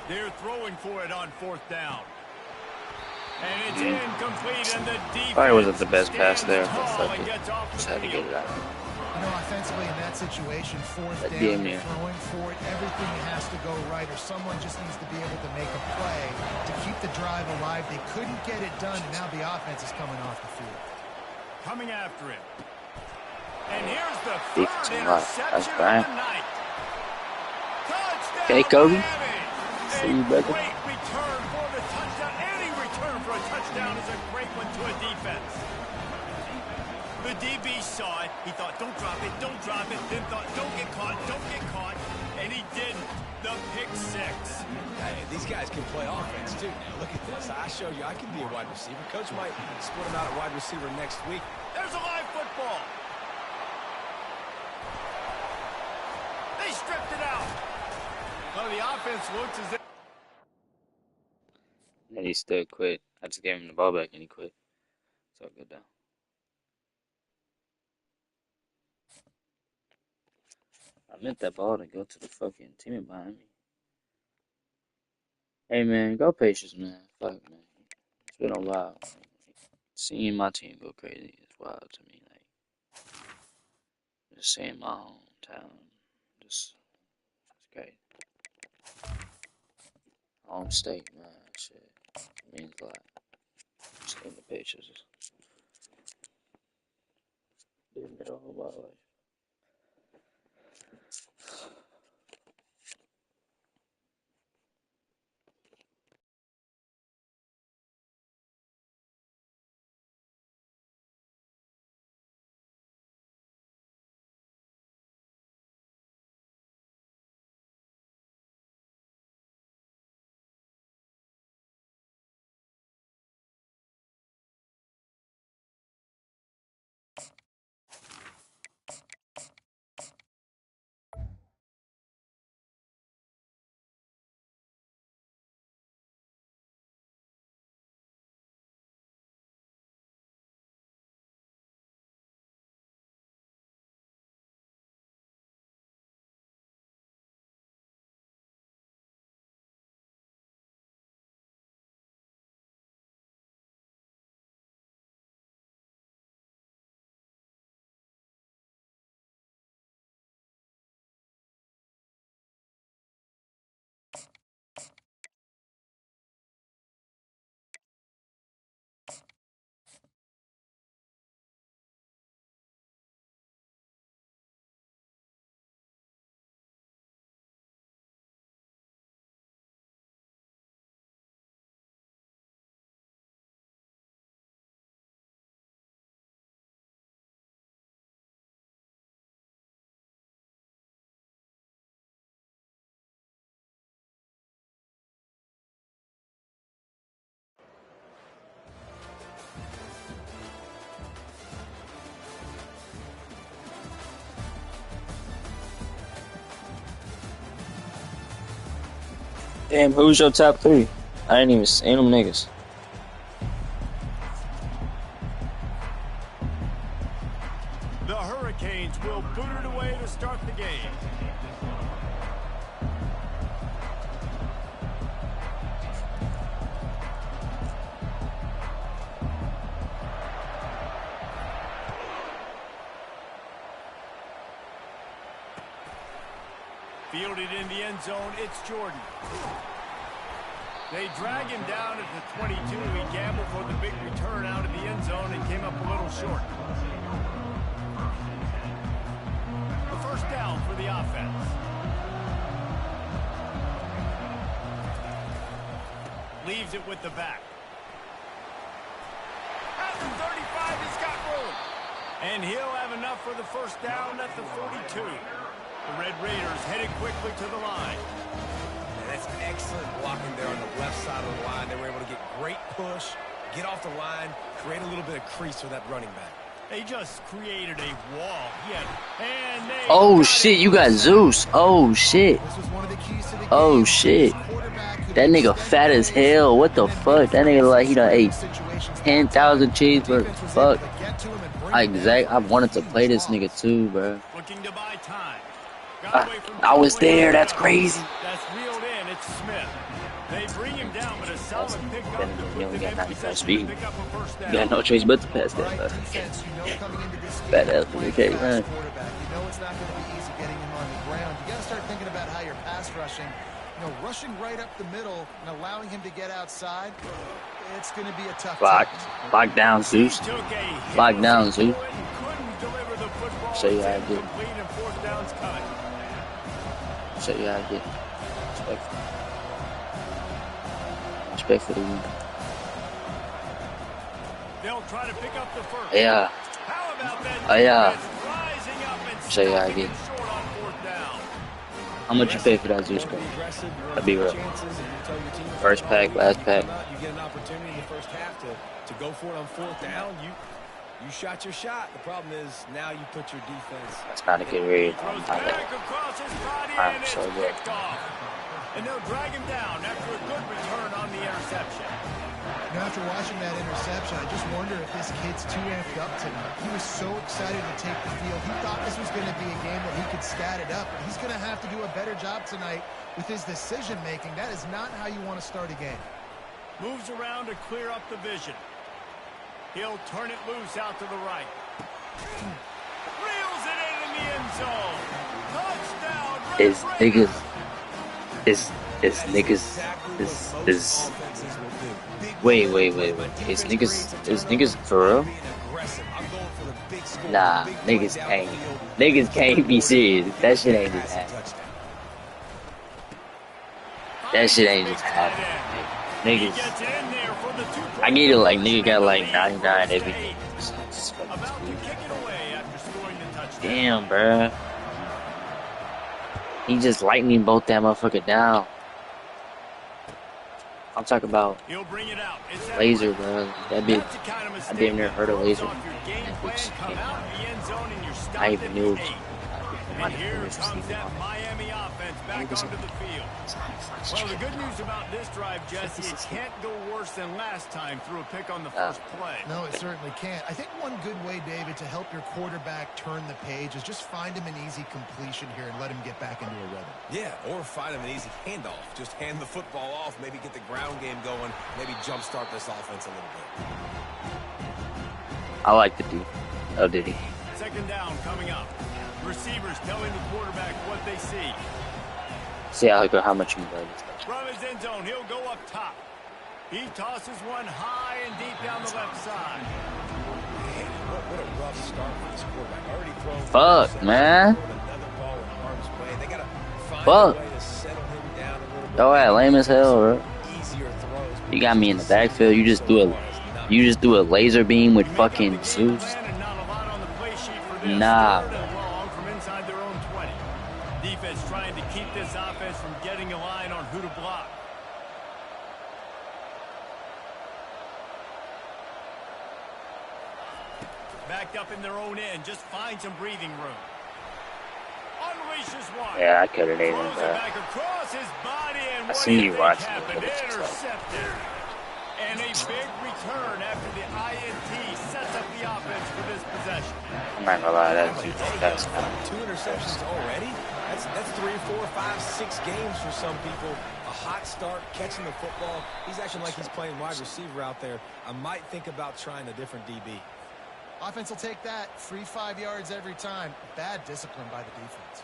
They're throwing for it on 4th down. And it's incomplete, and the defense Probably wasn't the best pass there, but tall fuck and it. gets off the Just had to get field. it out. You know, offensively in that situation, 4th That down, damn you're near. throwing for it. Everything has to go right, or someone just needs to be able to make a play to keep the drive alive. They couldn't get it done, and now the offense is coming off the field. Coming after him. And here's the Defense third a lot. That's interception Brian. of the night. Touchdown, Okay, Kobe. Miami. See you, A brother. great return for the touchdown. Any return for a touchdown is a great one to a defense. The DB saw it. He thought, don't drop it, don't drop it. Then thought, don't get caught, don't get caught. And he didn't. The pick 6. Hey, these guys can play offense, too. Now, look at this. I show you I can be a wide receiver. Coach might split him out at wide receiver next week. There's a live football. They stripped it out. Well, the offense looks as if... And he still quit. I just gave him the ball back and he quit. It's all good though. I meant that ball to go to the fucking teammate behind me. Hey man, go Patience, man. Fuck man. It's been a while. Seeing my team go crazy is wild to me. Like just seeing my hometown. Just it's great. Home state, man. Shit. It means a lot. Seeing the Patience. Been there all my life. Damn, who's your top 3? I ain't even seen them niggas. The Hurricanes will boot it away to start the game. Fielded in the end zone, it's Jordan. They drag him down at the 22. He gambled for the big return out of the end zone and came up a little short. The first down for the offense. Leaves it with the back. At the 35, he's got room. And he'll have enough for the first down at the 42. The Red Raiders headed quickly to the line. And that's excellent blocking there on the left side of the line. They were able to get great push, get off the line, create a little bit of crease for that running back. They just created a wall. And they Oh got shit, it you for got a Zeus. Oh shit. This was one of the keys to the Oh game. shit. Quarterback who That made nigga steady fat as plays hell. What the and then fuck? That nigga like he done ate situations. 10,000 The cheeseburgers. defense was able Fuck. to get to him and bring I him down for I a wanted to huge play this loss. nigga too, bro. Looking to buy time. Got away from I was Joe there. and That's up. crazy. That's reeled in. It's Smith. They bring him down, but a solid pickup Then to you put only them got in 95 position speed. to pick up a first You down. got no choice but to pass All that, right, bro. defense, coming into this game, Fat ass you're nigga playing can't a run. fast quarterback. It's not going to be easy getting him on the ground. You got to start thinking about how you're pass rushing. Rushing right up the middle and allowing him to get outside, it's going to be a tough Lock. task. Lock down, Zeus. Took a Lock down, Zeus. couldn't deliver the football. Show you how to It's do it. incomplete and fourth down's coming. Show you how to get respect. Respect for the win. They'll try to pick up the first. Yeah. How about that? Oh, yeah. defense rising up and Show you how I stopping get. it short on fourth down. How much you pay for that Zeus card? I'll be real. First pack, last pack. You get an opportunity in the first half to go for it on fourth down. You shot your shot. The problem is now you put your defense. That's not a good read. Throws back across his body I'm and it's so good. picked off. And they'll drag him down after a good return on the interception. After watching that interception, I just wonder if this kid's too amped up tonight. He was so excited to take the field. He thought this was going to be a game that he could stat it up. But he's going to have to do a better job tonight with his decision-making. That is not how you want to start a game. Moves around to clear up the vision. He'll turn it loose out to the right. Reels it in the end zone. Touchdown. Is Red niggas. Raiders. Is niggas. Is. Wait. Is niggas for real? Nah, niggas can't be serious. That shit ain't just happening. That shit ain't just happening. Niggas. Gets in there for the 2-point I get it like nigga got like lead. 99 everything. About to kick it away after scoring the touchdown. Damn, bruh. He just lightning bolt that motherfucker down. I'm talking about He'll bring it out. It's that laser, right. bro. That bitch. That's the kind of I mistake damn near heard a that laser. throws off your game That plan, bitch come came out out. in the end zone and you're stopped I even at knew. the 8. And here comes that Miami offense back onto the field. Well, the good news about this drive, Jesse, it can't go worse than last time through a pick on the first play. No, it certainly can't. I think one good way, David, to help your quarterback turn the page is just find him an easy completion here and let him get back into a rhythm. Yeah, or find him an easy handoff. Just hand the football off, maybe get the ground game going, maybe jumpstart this offense a little bit. I like the dude. Oh, did he? Second down coming up. Receivers telling the quarterback what they see. See how much you can play this stuff. From his end zone, he'll go up top. He tosses one high and deep down the left side. Man, what a rough start for this quarterback. Already thrown. Fuck, man. Another ball in harm's way. They gotta find Fuck. a way to settle him down a little bit. Yo, that lame as hell, bro. Easier throws. You got me in the backfield. You just do a laser beam with fucking Zeus. And not a lot on the play sheet for this. Nah. Third and long from inside their own 20. Defense trying to keep this offense from getting a line on who to block. Backed up in their own end, just find some breathing room. Unleashes one. Yeah, I could have named him, Throws it bro. back across his body, and I what seen do you think watching it, happened? but it's just like- Intercepted. And a big return after the INT sets up the offense for this possession. I'm not gonna lie, that's Zeus fast now. 2 interceptions already? That's 3, 4, 5, 6 games for some people. A hot start, catching the football. He's acting like he's playing wide receiver out there. I might think about trying a different DB. Offense will take that. Free 5 yards every time. Bad discipline by the defense.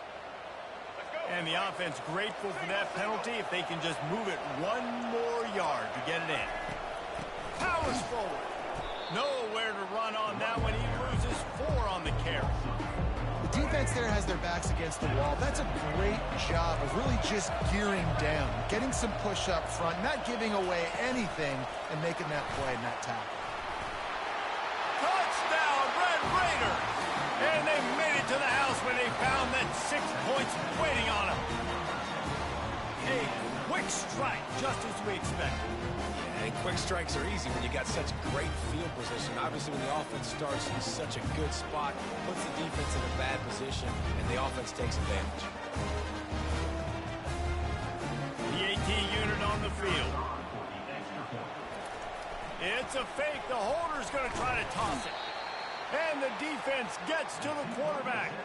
And the offense grateful for that penalty if they can just move it one more yard to get it in. Powers forward. Nowhere to run on that one. He loses 4 on the carry. The defense there has their backs against the wall. That's a great job of really just gearing down, getting some push up front, not giving away anything, and making that play and that tackle. Touchdown, Red Raiders! And they made it to the house when they found that 6 points waiting on them. A Quick strike, just as we expected. Yeah, and quick strikes are easy when you got such great field position. Obviously, when the offense starts in such a good spot, puts the defense in a bad position, and the offense takes advantage. The AT unit on the field. It's a fake. The holder's going to try to toss it. And the defense gets to the quarterback.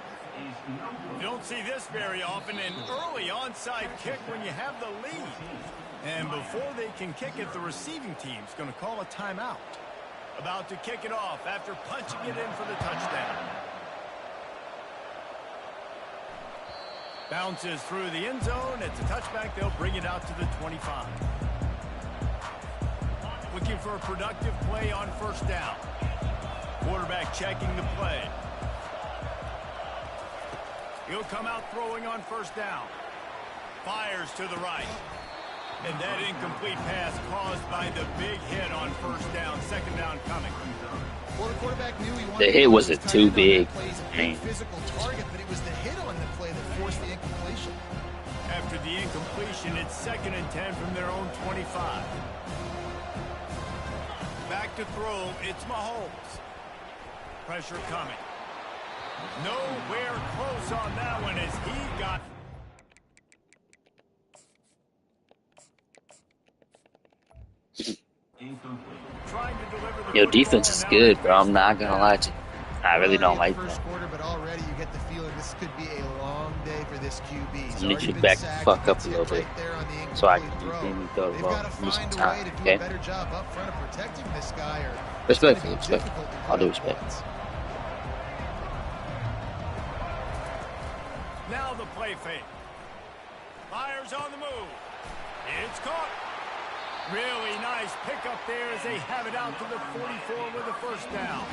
You don't see this very often, an early onside kick when you have the lead. And before they can kick it, the receiving team's going to call a timeout. About to kick it off after punching it in for the touchdown. Bounces through the end zone. It's a touchback. They'll bring it out to the 25. Looking for a productive play on first down. Quarterback checking the play. He'll come out throwing on first down. Fires to the right. And that incomplete pass caused by the big hit on first down. Second down coming. Well, the quarterback knew he wanted The hit wasn't too big. Physical target, but it was the hit on the play that forced the incompletion. After the incompletion, it's 2nd and 10 from their own 25. Back to throw, it's Mahomes. Pressure coming. Nowhere close on that one as he got... Trying to deliver the Your defense is good, bro. I'm not gonna lie to you. I really don't like first that. quarter, but already you get the feeling this could be a long day for this QB. I need you to back the fuck up a little bit so I can continue to throw the ball. Give me some time, okay? Better job up front of protecting this guy, or Respectfully, respectfully. I'll do respect. Now the play fake. Fires on the move. It's caught. Really nice pickup there as they have it out to the 44 with a first down.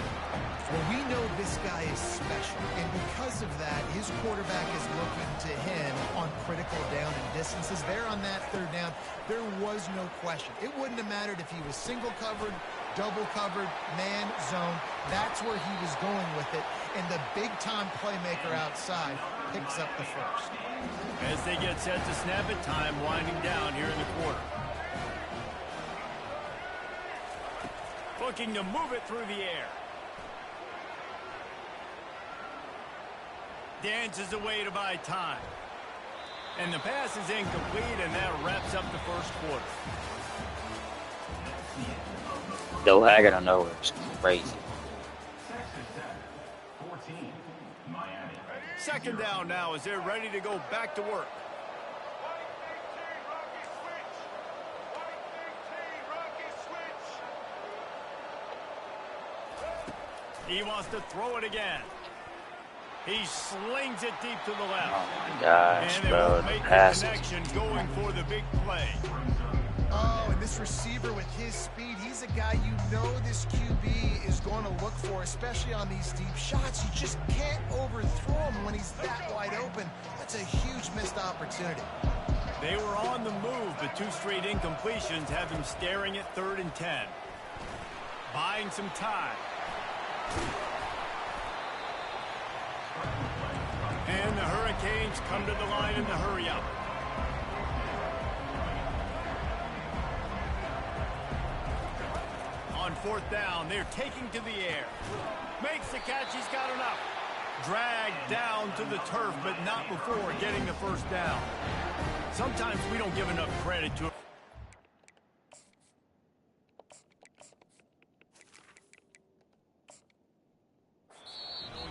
Well, we know this guy is special, and because of that, his quarterback is looking to him on critical down and distances. There on that third down, there was no question. It wouldn't have mattered if he was single covered, double covered, man, zone. That's where he was going with it, and the big-time playmaker outside picks up the first. As they get set to snap it, time winding down here in the quarter. Looking to move it through the air. Dances away to buy time. And the pass is incomplete, and that wraps up the first quarter. The lag out of nowhere is crazy. 14, Miami. Second down now as they're ready to go back to work. He wants to throw it again. He slings it deep to the left. Oh my gosh, and they bro, won't the make the passes. connection going for the big play. Oh, and this receiver with his speed, he's a guy you know this QB is going to look for, especially on these deep shots. You just can't overthrow him when he's that wide open. That's a huge missed opportunity. They were on the move, but 2 straight incompletions have him staring at 3rd and 10. Buying some time. And the Hurricanes come to the line in the hurry-up. On 4th down, they're taking to the air. Makes the catch, he's got enough. Dragged down to the turf, but not before getting the first down. Sometimes we don't give enough credit to it.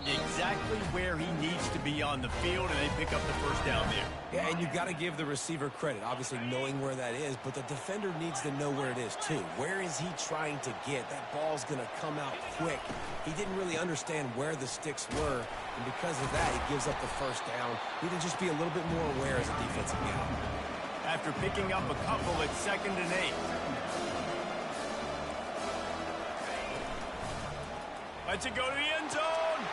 Exactly where he needs to be on the field, and they pick up the first down there. Yeah, and you've got to give the receiver credit, obviously knowing where that is, but the defender needs to know where it is too. Where is he trying to get? That ball's going to come out quick. He didn't really understand where the sticks were, and because of that, he gives up the first down. He need to just be a little bit more aware as a defensive guy. After picking up a couple at 2nd and 8. Lets it go to the end zone.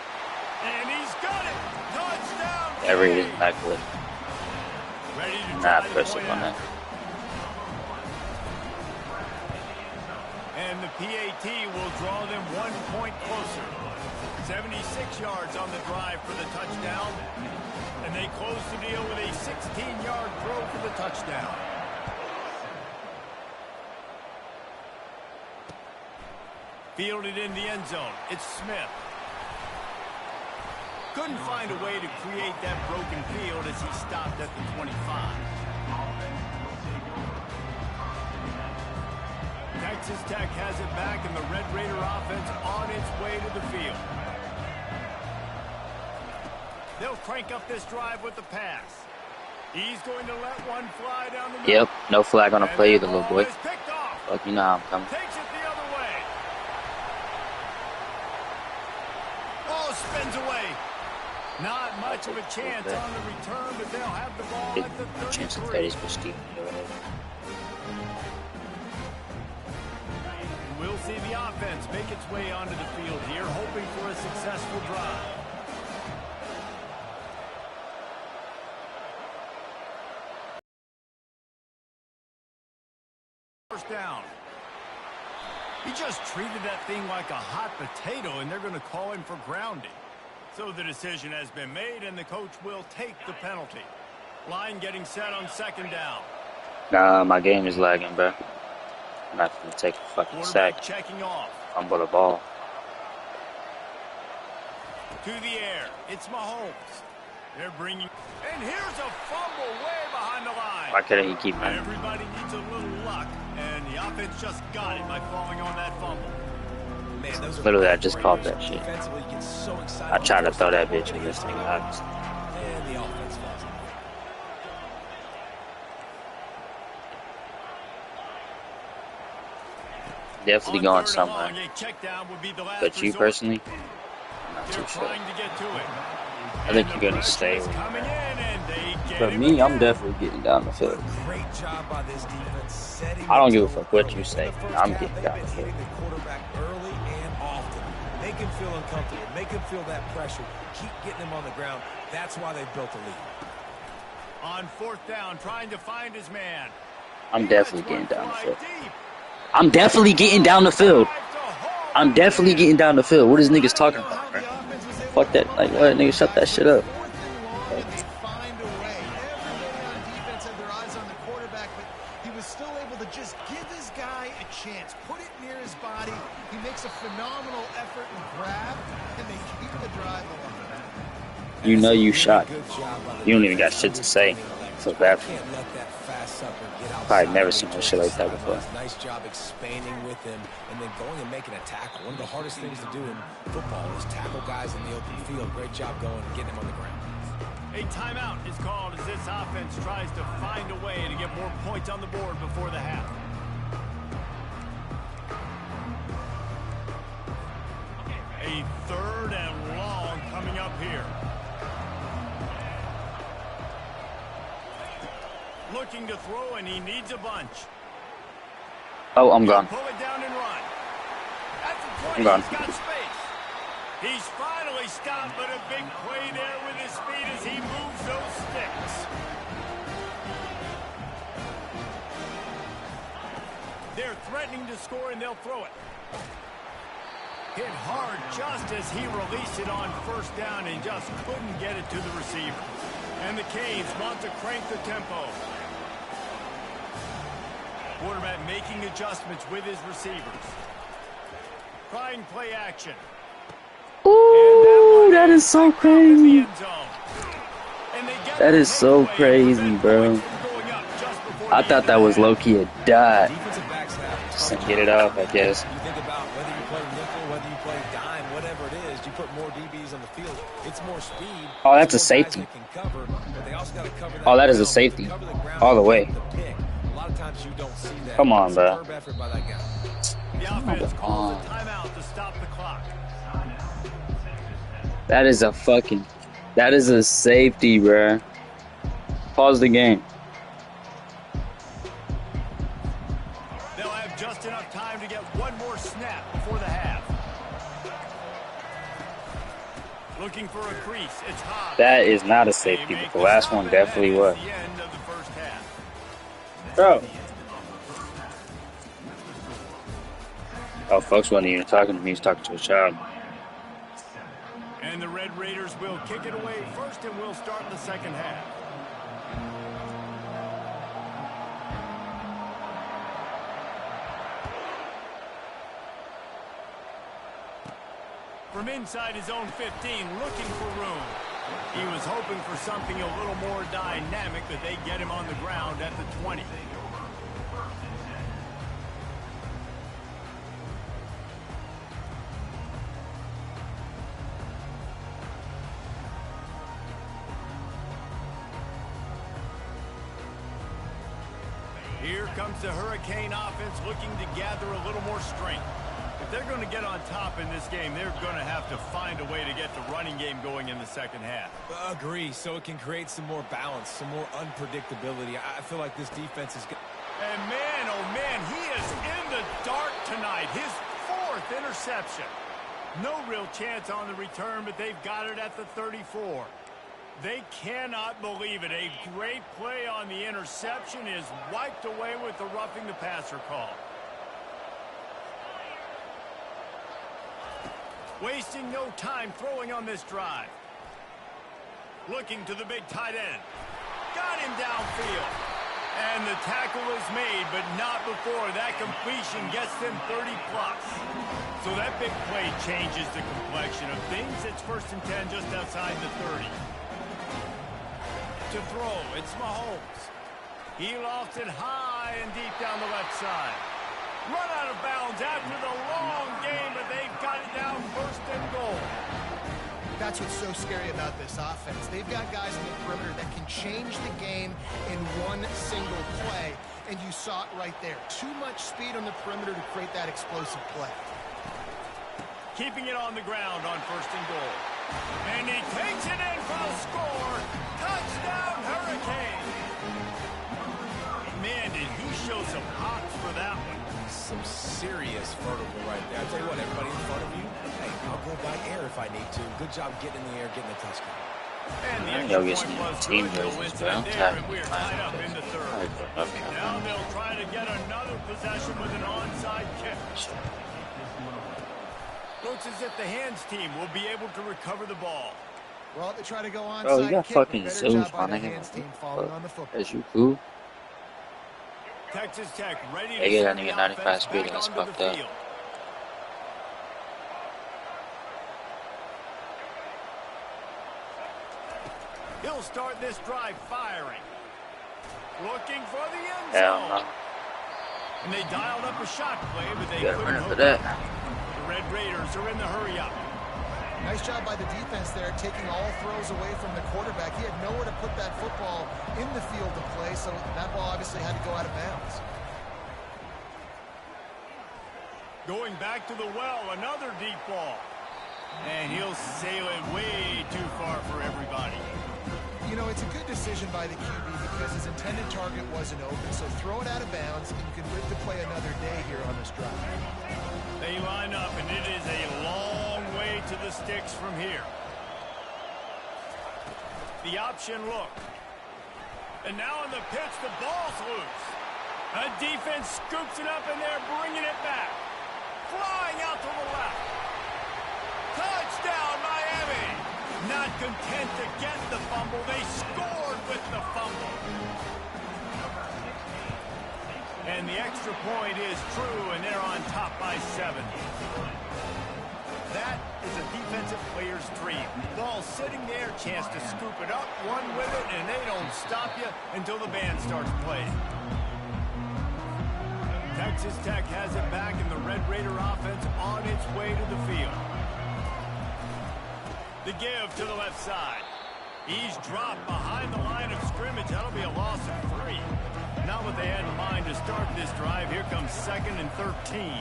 And he's got it. Touchdown. Every is not good. Ready to Not try to pressing point on out. that. And the PAT will draw them 1 point closer. 76 yards on the drive for the touchdown. And they close the deal with a 16-yard throw for the touchdown. Fielded in the end zone. It's Smith. Couldn't find a way to create that broken field as he stopped at the 25. Texas Tech has it back, and the Red Raider offense on its way to the field. They'll crank up this drive with the pass. He's going to let one fly down the middle. Yep, no flag on the play either, little boy. Fuck, you know how I'm coming. Takes it the other way. Oh, spins away. Not much of a chance on the return, but they'll have the ball at the 33. Chance of that is steep. We'll see the offense make its way onto the field here, hoping for a successful drive. First down. He just treated that thing like a hot potato, and they're going to call him for grounding. So the decision has been made, and the coach will take the penalty. Line getting set on second down. Nah, my game is lagging, bro. I'm not going to take a fucking sack. Checking off. Fumble the ball. To the air. It's Mahomes. They're bringing... And here's a fumble way behind the line. Why couldn't he keep running? Everybody needs a little luck, and the offense just got it by falling on that fumble. Man, those literally, I just caught that shit. So I tried to throw that bitch in this thing. And the offense falls. Definitely going somewhere. But you personally, I'm not too sure. I think you're going to stay. For me, I'm definitely getting down the field. Great job by this defense. I don't give a fuck what you say. I'm getting down the field. The quarterback early and often. Make him feel uncomfortable. Make him feel that pressure. Keep getting him on the ground. That's why they built a lead. On fourth down, trying to find his man. I'm definitely getting down the field. I'm definitely getting down the field. I'm definitely getting down the field. What is niggas talking about, bro? Fuck that. Like, what? Niggas shut that shit up. You know you shot. You don't even got shit to say. So bad for you. Probably never seen no shit like that before. Nice job expanding with him and then going and making a tackle. One of the hardest things to do in football is tackle guys in the open field. Great job going and getting him on the ground. A timeout is called as this offense tries to find a way to get more points on the board before the half. A third and long coming up here. Looking to throw, and he needs a bunch. Oh, I'm gone. Pull it down and run. At the 20, I'm gone. He's got space. He's finally stopped, but a big play there with his feet as he moves those sticks. They're threatening to score, and they'll throw it. Hit hard just as he released it on first down and just couldn't get it to the receiver. And the Canes want to crank the tempo. Quarterback making adjustments with his receivers. Trying play action. Ooh, that is so crazy. That is so crazy, bro. I thought that was low-key a dot. Just to get it off, I guess. You think about whether you play nickel, whether you play dime, whatever it is, you put more DBs on the field. It's more speed. Oh, that's a safety. Oh, that is a safety. All the way. Come on, bro. The offense calls a timeout to stop the clock. That is a fucking... That is a safety, bro. Pause the game. They'll have just enough time to get one more snap before the half. Looking for a crease. It's hot. That is not a safety, but the last one definitely was. Bro. Oh, folks wasn't even talking to me. He's talking to a child. And the Red Raiders will kick it away first, and we'll start the second half. From inside his own 15, looking for room. He was hoping for something a little more dynamic, but they get him on the ground at the 20. Here comes the Hurricane offense looking to gather a little more strength. If they're going to get on top in this game, they're going to have to find a way to get the running game going in the second half. Agree, so it can create some more balance, some more unpredictability. I feel like this defense is good. And man, oh man, he is in the dark tonight. His 4th interception. No real chance on the return, but they've got it at the 34. They cannot believe it. A great play on the interception is wiped away with the roughing the passer call. Wasting no time throwing on this drive. Looking to the big tight end. Got him downfield. And the tackle is made, but not before that completion gets them 30+. So that big play changes the complexion of things. It's 1st and 10 just outside the 30. To throw, it's Mahomes. He lofts it high and deep down the left side. Run out of bounds after the long game, but they've got it down 1st and goal. That's what's so scary about this offense. They've got guys in the perimeter that can change the game in one single play, and you saw it right there. Too much speed on the perimeter to create that explosive play. Keeping it on the ground on 1st and goal. And he takes it in for the score. Touchdown, Hurricane. Man, did he show some hops for that one. Some serious vertical right there. I'll tell you what, everybody in front of you, hey, I'll go by air if I need to. Good job getting in the air, getting a touchdown. And the Y'all extra get point was some team good. No versions, bro. I'm incident there, tired and of we're playing tied up in the 3rd. Okay. Now they'll try to get another possession with an onside kick. Looks as if the hands team will be able to recover the ball. Well, they try to go onside Bro, you got kick, fucking but better Zeus, job by my the nigga. hands team falling on the football. Is you cool? Texas Tech ready to They get send that the nigga 95 offense speed, back that's onto the fucked up. field. He'll start this drive firing. Looking for the end zone. Hell no. And they dialed up a shot play, but they You gotta couldn't run for hook that. up. The Red Raiders are in the hurry up. Nice job by the defense there, taking all throws away from the quarterback. He had nowhere to put that football in the field to play, so that ball obviously had to go out of bounds. Going back to the well, another deep ball. And he'll sail it way too far for everybody. You know, it's a good decision by the QB because his intended target wasn't open, so throw it out of bounds, and you can live to play another day here on this drive. They line up, and it is a long way to the sticks from here. The option look. And now on the pitch, the ball's loose. A defense scoops it up, and they're bringing it back. Flying out to the left. Touchdown, Miami! Not content to get the fumble, they scored with the fumble. And the extra point is true, and they're on top by 7. That is a defensive player's dream. Ball sitting there, chance to scoop it up, one with it, and they don't stop you until the band starts playing. Texas Tech has it back, and the Red Raider offense on its way to the field. The give to the left side. He's dropped behind the line of scrimmage. That'll be a loss of 3. Not what they had in mind to start this drive. Here comes 2nd and 13.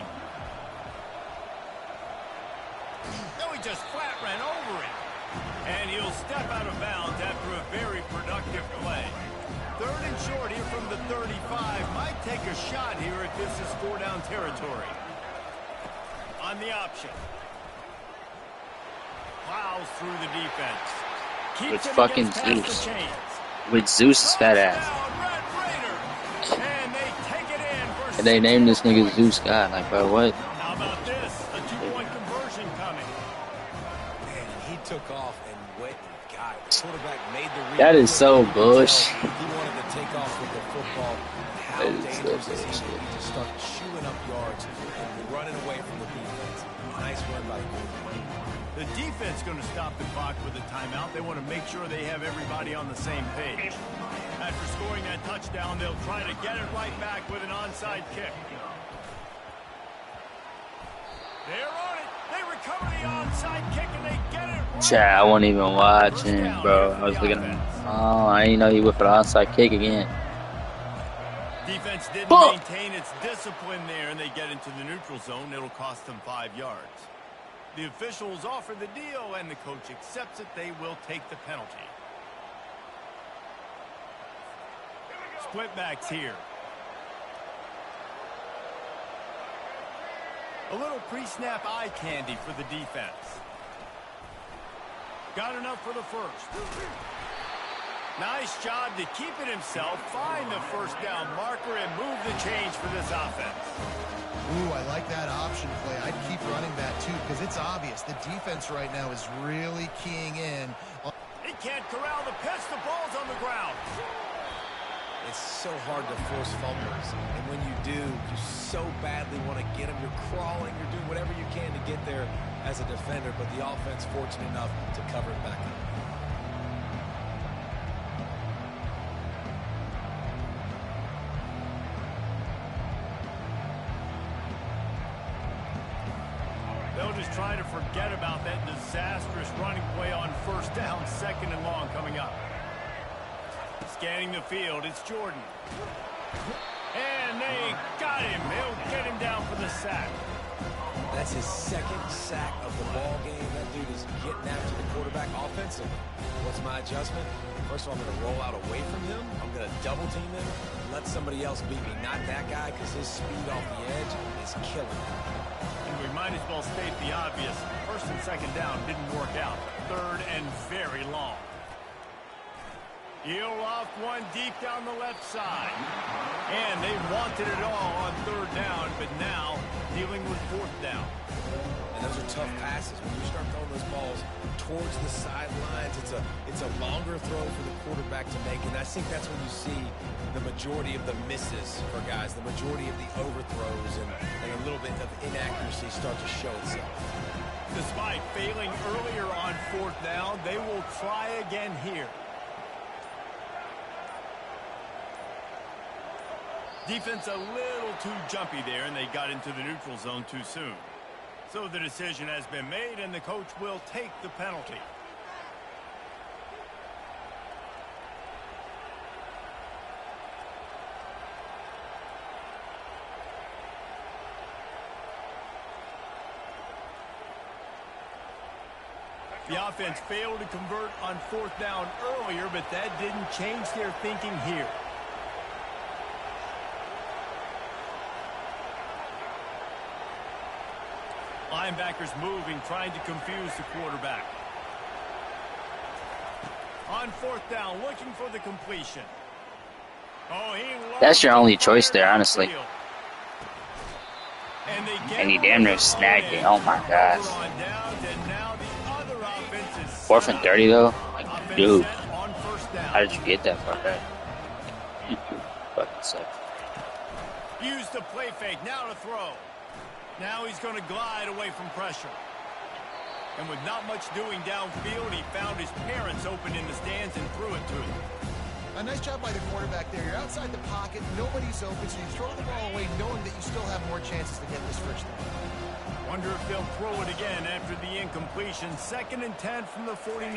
No, he just flat ran over it. And he'll step out of bounds after a very productive play. 3rd and short here from the 35. Might take a shot here if this is 4-down territory. On the option. Plows through the defense. Keeps With it fucking against past Zeus. the chains. With Zeus's fat ass. And they take it in for And they named this nigga Zeus God. Like, bro, what? How about this? A 2-point conversion coming. Man, he took off and went and got it. The quarterback made the read. That is so bush. He wanted to take off with the football. How That is so dangerous is bullshit. he to start chewing up yards and running away from the defense? Nice run by the quarterback. The defense going to stop the clock with a timeout. They want to make sure they have everybody on the same page. After scoring that touchdown, they'll try to get it right back with an onside kick. They're on it. They recover the onside kick, and they get it right. Chat, I wasn't even watching, bro. I was looking at oh, I didn't know he went for the onside kick again. Defense didn't maintain its discipline there, and they get into the neutral zone. It'll cost them 5 yards. The officials offer the deal, and the coach accepts it. They will take the penalty. Split backs here. A little pre-snap eye candy for the defense. Got enough for the first. Nice job to keep it himself, find the first down marker, and move the change for this offense. Ooh, I like that option play. I'd keep running that, too, because it's obvious. The defense right now is really keying in. He can't corral the pitch. The ball's on the ground. It's so hard to force fumbles, and when you do, you so badly want to get them. You're crawling, you're doing whatever you can to get there as a defender, but the offense fortunate enough to cover it back up. They'll just try to forget about that disastrous running play on first down, 2nd and long coming up. Scanning the field, it's Jordan. And they got him. They'll get him down for the sack. That's his 2nd sack of the ball game. That dude is getting after the quarterback offensively. What's my adjustment? First of all, I'm going to roll out away from him. I'm going to double team him. Let somebody else beat me, not that guy, because his speed off the edge is killing him. And we might as well state the obvious. 1st and 2nd down didn't work out. 3rd and very long. He'll off one deep down the left side. And they wanted it all on 3rd down, but now dealing with 4th down. And those are tough passes. When you start throwing those balls towards the sidelines, it's a longer throw for the quarterback to make. And I think that's when you see the majority of the misses for guys, the majority of the overthrows and a little bit of inaccuracy start to show itself. Despite failing earlier on 4th down, they will try again here. Defense a little too jumpy there, and they got into the neutral zone too soon. So the decision has been made, and the coach will take the penalty. The offense failed to convert on 4th down earlier, but that didn't change their thinking here. Linebackers moving, trying to confuse the quarterback. On 4th down, looking for the completion. Oh, that's your only choice there, honestly. And he damn near snagged it. Oh my gosh. 4th and 30 though? Like, dude. How did you get that far back? Fucking suck. Use the play fake, now to throw. Now he's going to glide away from pressure. And with not much doing downfield, he found his parents open in the stands and threw it to him. A nice job by the quarterback there. You're outside the pocket, nobody's open, so you throw the ball away knowing that you still have more chances to get this first down. Wonder if they'll throw it again after the incompletion. 2nd and 10 from the 49.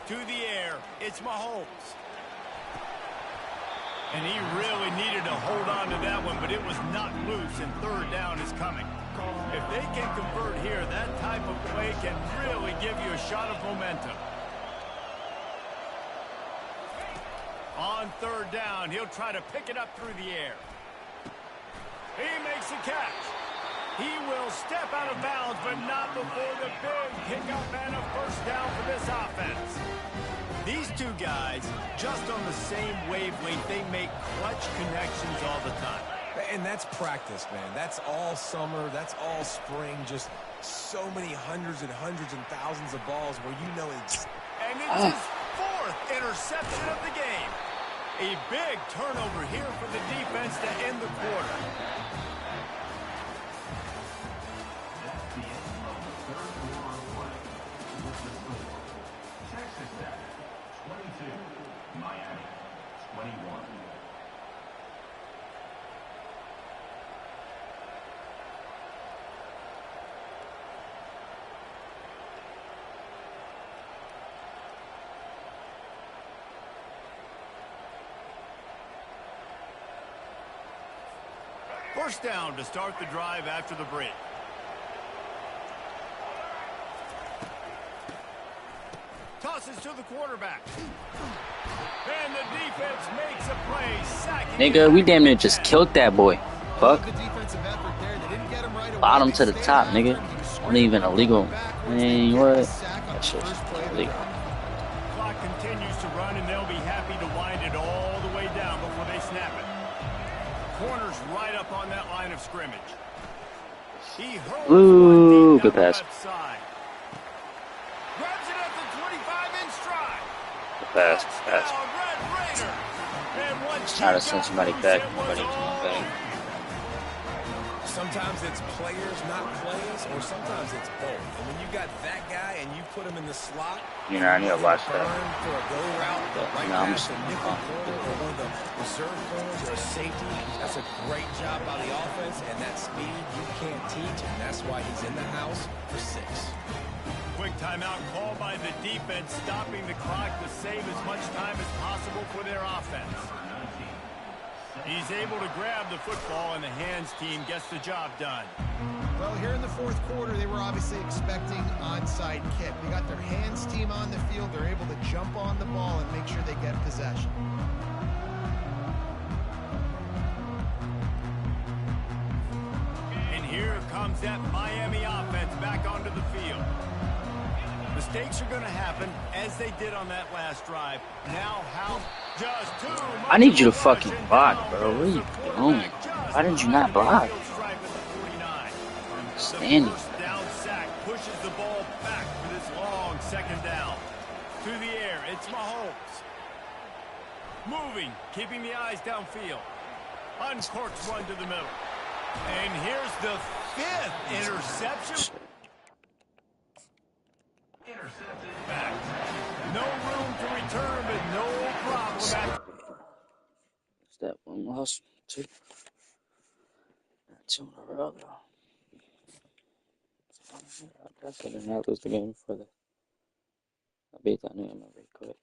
To the air, it's Mahomes. And he really needed to hold on to that one, but it was not loose, and 3rd down is coming. If they can convert here, that type of play can really give you a shot of momentum. On 3rd down, he'll try to pick it up through the air. He makes a catch. He will step out of bounds, but not before the big pickup and a first down for this offense. These two guys, just on the same wavelength, they make clutch connections all the time. And that's practice, man. That's all summer. That's all spring. Just so many hundreds and thousands of balls where you know it's... And it's his 4th interception of the game. A big turnover here for the defense to end the quarter. 21. First down to start the drive after the break. Tosses to the quarterback. And the defense makes a play, sacking Nigga, we damn near just killed that boy. Fuck. Bottom to the top, nigga. Not even illegal. Man, what? That shit's illegal. Clock continues to run, and they'll be happy to wind it all the way down before they snap it. Corner's right up on that line of scrimmage. He hurls one deep good down the pass. left side. Grabs it at the 25 in stride. Good pass. Touchdown, Red Raider. And once Trying to he send got somebody loose, back. it was Nobody came all back. over. Sometimes it's players, not plays, or sometimes it's both. And when you got that guy and you put him in the slot, You know, I need to watch that. for a go route, But, right no, I'm past just- the nickel corner or one of the reserve corners or a safety, that's a great job by the offense, and that speed you can't teach, and that's why he's in the house for 6. Quick timeout called by the defense, stopping the clock to save as much time as possible for their offense. He's able to grab the football, and the hands team gets the job done. Well, here in the fourth quarter, they were obviously expecting onside kick. They got their hands team on the field. They're able to jump on the ball and make sure they get possession. And here comes that Miami offense back onto the field. Mistakes are going to happen, as they did on that last drive. Now, how just too much I need you to of a fucking rush, and block, down bro. What are goes you the doing? quarterback just Why did you not behind the block? field stripe at the 49. Standing. The first down sack pushes the ball back for this long second down. Through the air, it's Mahomes. Moving, keeping the eyes downfield. Uncorks one to the middle. And here's the 5th interception. Back. No room to return, but no problem. Is that one loss? Two. Not 2 in a row, though. I did not lose the game for the. I beat that nigga very quick.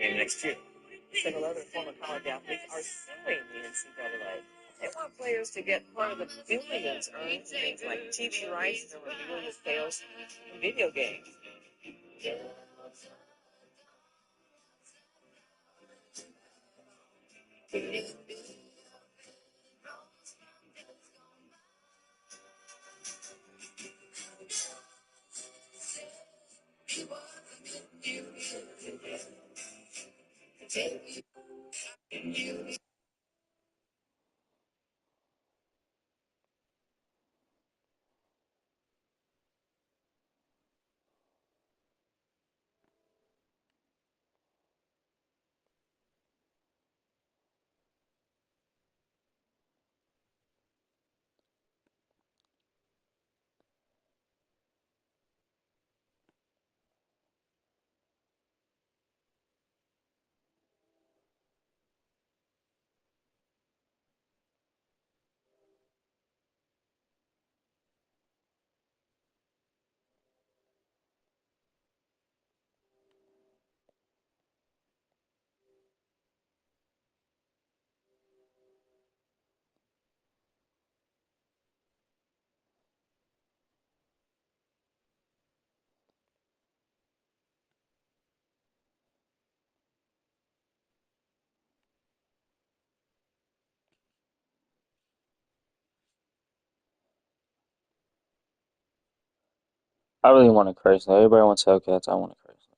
Next year. Several other former college athletes are suing the NCAA. They want players to get part of the billions earned in things like TV rights and revealing sales in video games. I really want a Chrysler. Everybody wants Hellcats. I want a Chrysler.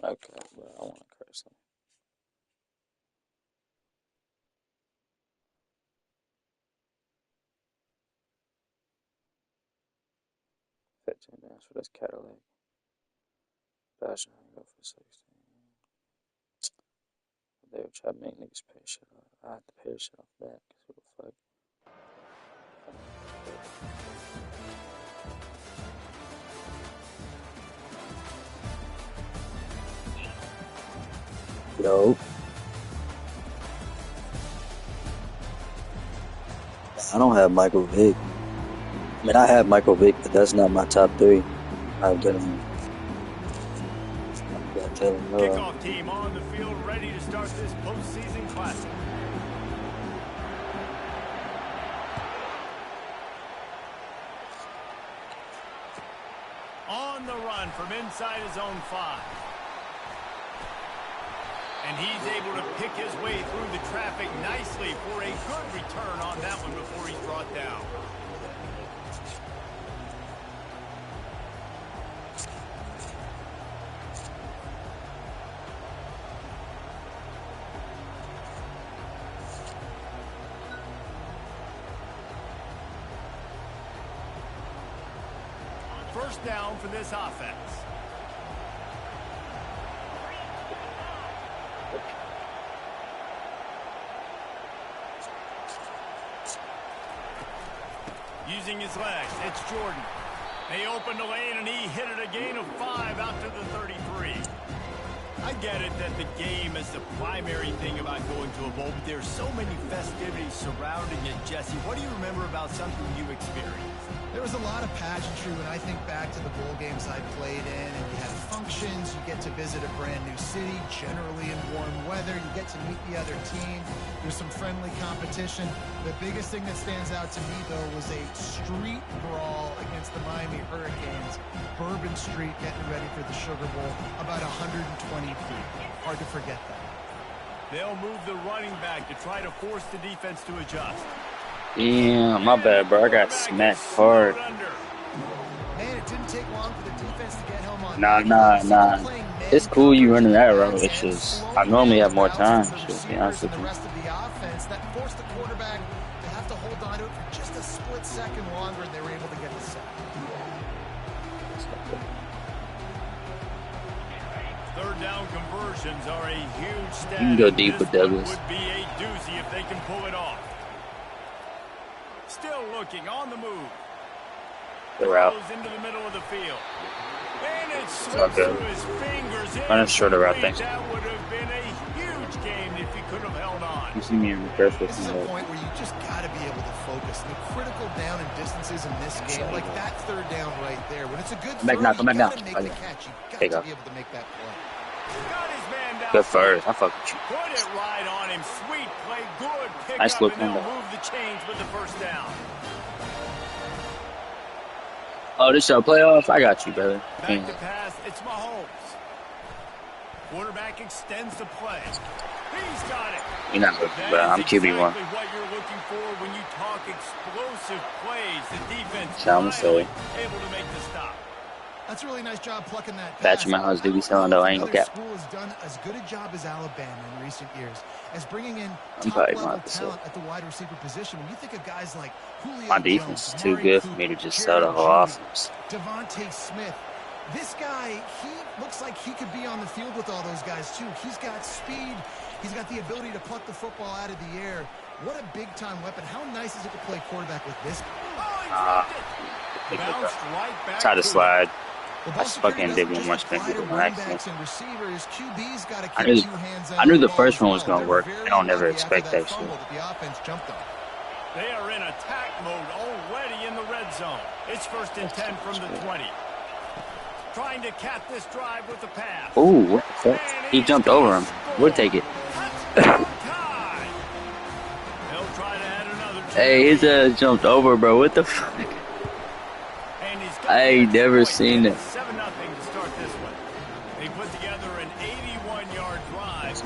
Okay, but I want a Chrysler. $15 for this Cadillac. Fashion, I go for 16. They would try to make niggas pay shit off. I have to pay shit off back. Who the fuck? Yo. I don't have Michael Vick. I mean, I have Michael Vick, but that's not my top three. I've got him. Kickoff team on the field, ready to start this postseason classic. On the run from inside his own 5. And he's able to pick his way through the traffic nicely for a good return on that one before he's brought down. First down for this offense. Using his legs, it's Jordan. They opened the lane and he hit it a gain of 5 out to the 33. I get it that the game is the primary thing about going to a bowl, but there's so many festivities surrounding it. Jesse, what do you remember about something you experienced? There was a lot of pageantry when I think back to the bowl games I played in, and you had functions, you get to visit a brand new city, generally in warm weather, you get to meet the other team, there's some friendly competition. The biggest thing that stands out to me, though, was a street brawl against the Miami Hurricanes. Bourbon Street getting ready for the Sugar Bowl, about 120 feet. Hard to forget that. They'll move the running back to try to force the defense to adjust. Damn, my bad, bro. I got smacked hard. Man, it didn't take long for the defense to get home on. Nah. It's cool you running that route. It's just, I normally have more time, to be honest with The you. rest of the offense that forced the quarterback to have to hold on to it for just a split second longer, and they were able to get the sack. Third down conversions are a huge stat. You can go deep with Douglas. Would be a doozy if they can pull it off. Still looking on the move. They're out. Goes into the middle of the field. And it all slips good. through his fingers. Run a shorter route, thanks. That would have been a huge game if he could have held on. You see me in the first This is a point where you just got to be able to focus. The critical down and distances in this game, like that third down right there, when it's a good throw, Come back now. you got to make the catch. You got Take to off. be able to make that play. Got his man down. Good first. I fuck with you. Put it right on him. Sweet play. Good pick Nice up, look, and they'll Kendall. move the chains with the first down. Oh, this your playoff? I got you, brother. Back to pass. It's Mahomes. Quarterback extends the play. He's got it. You're not looking, That but I'm is QB1. exactly what you're looking for when you talk explosive plays. The defense Sound finally silly. able to make the stop. That's a really nice job plucking that pass. Patrick Mahomes do be selling though. I ain't gonna Another cap. school has done as good a job as Alabama in recent years as bringing in I'm probably top-level not so. talent at the wide receiver position. When you think of guys like Julio My defense Jones, is too Amari good for Cooper, me to just sell the Jared whole Judy, offense. Devontae Smith. This guy, he looks like he could be on the field with all those guys, too. He's got speed. He's got the ability to pluck the football out of the air. What a big-time weapon. How nice is it to play quarterback with this guy? Bounced right back Try to to slide. Well, I ball fucking security did doesn't one just more apply spin to on running accident. backs and receivers. QB's got to I keep knew- two hands I knew on the ball first as one was well. gonna work. They're I don't very never lucky after expect that fumble shit. that the offense jumped on. They are in attack mode already in the red zone. It's 1st and 10 from the 20. Trying to cap this drive with the pass. Ooh, what the fuck? He jumped over him. We'll take it. Touchdown tie. They'll try to add another. Hey, his ass jumped over, bro. What the fuck? And he's got I ain't the never extra seen point. it. 7-0 They put together an 81-yard drive,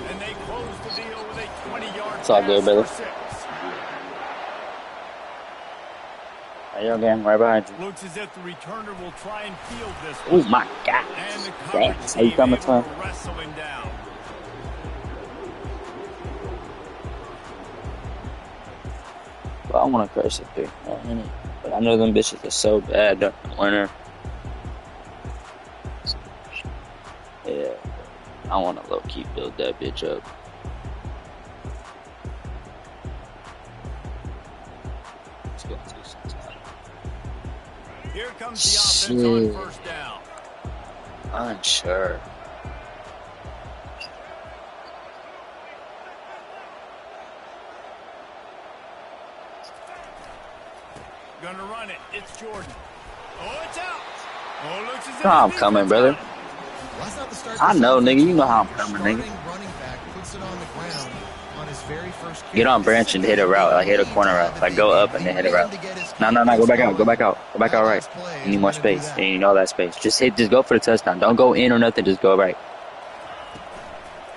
and they close the deal with a 20-yard It's all good, brother. for 6. Hey, yo, game right behind you. Looks as if the returner will try and field this Oh one. my God! And the Damn, coverage how you team coming, able son? to wrestle him down. Well, I want to curse it too, but I know them bitches are so bad during the winter. Yeah, I want to low key build that bitch up. Let's go do some time. Here comes the offense on Shit. first down. Unsure. Gonna run it. It's Jordan. Oh, it's out. Oh, looks as if I'm the coming, defense brother. got it. Well, that's not the start I this know, offense nigga. You know how I'm wants. coming, Starting nigga. running back puts it on the ground on his very first carry. Get on branch and hit a route, like hit a corner route, like go up and then hit a route. No, go back out, go back out, go back out right. You need more space, and you know that space. Just go for the touchdown. Don't go in or nothing. Just go right.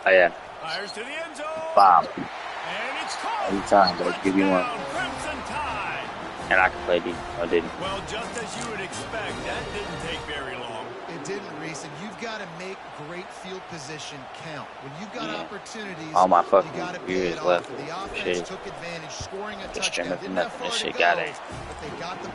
Oh yeah, Fires to the end zone. bomb. And it's caught. Every time, but give you one, Touchdown, Crimson Tide. and I can play D. I didn't. Well, just as you would expect, that didn't take very long. It didn't, Reese, and you've got to make great field position count. When you've got opportunities, All my you fucking got to pay viewers it left. off. The offense Shit. took advantage, scoring a Just touchdown. streaming for Didn't have nothing. far This to shit go, got it. but they got the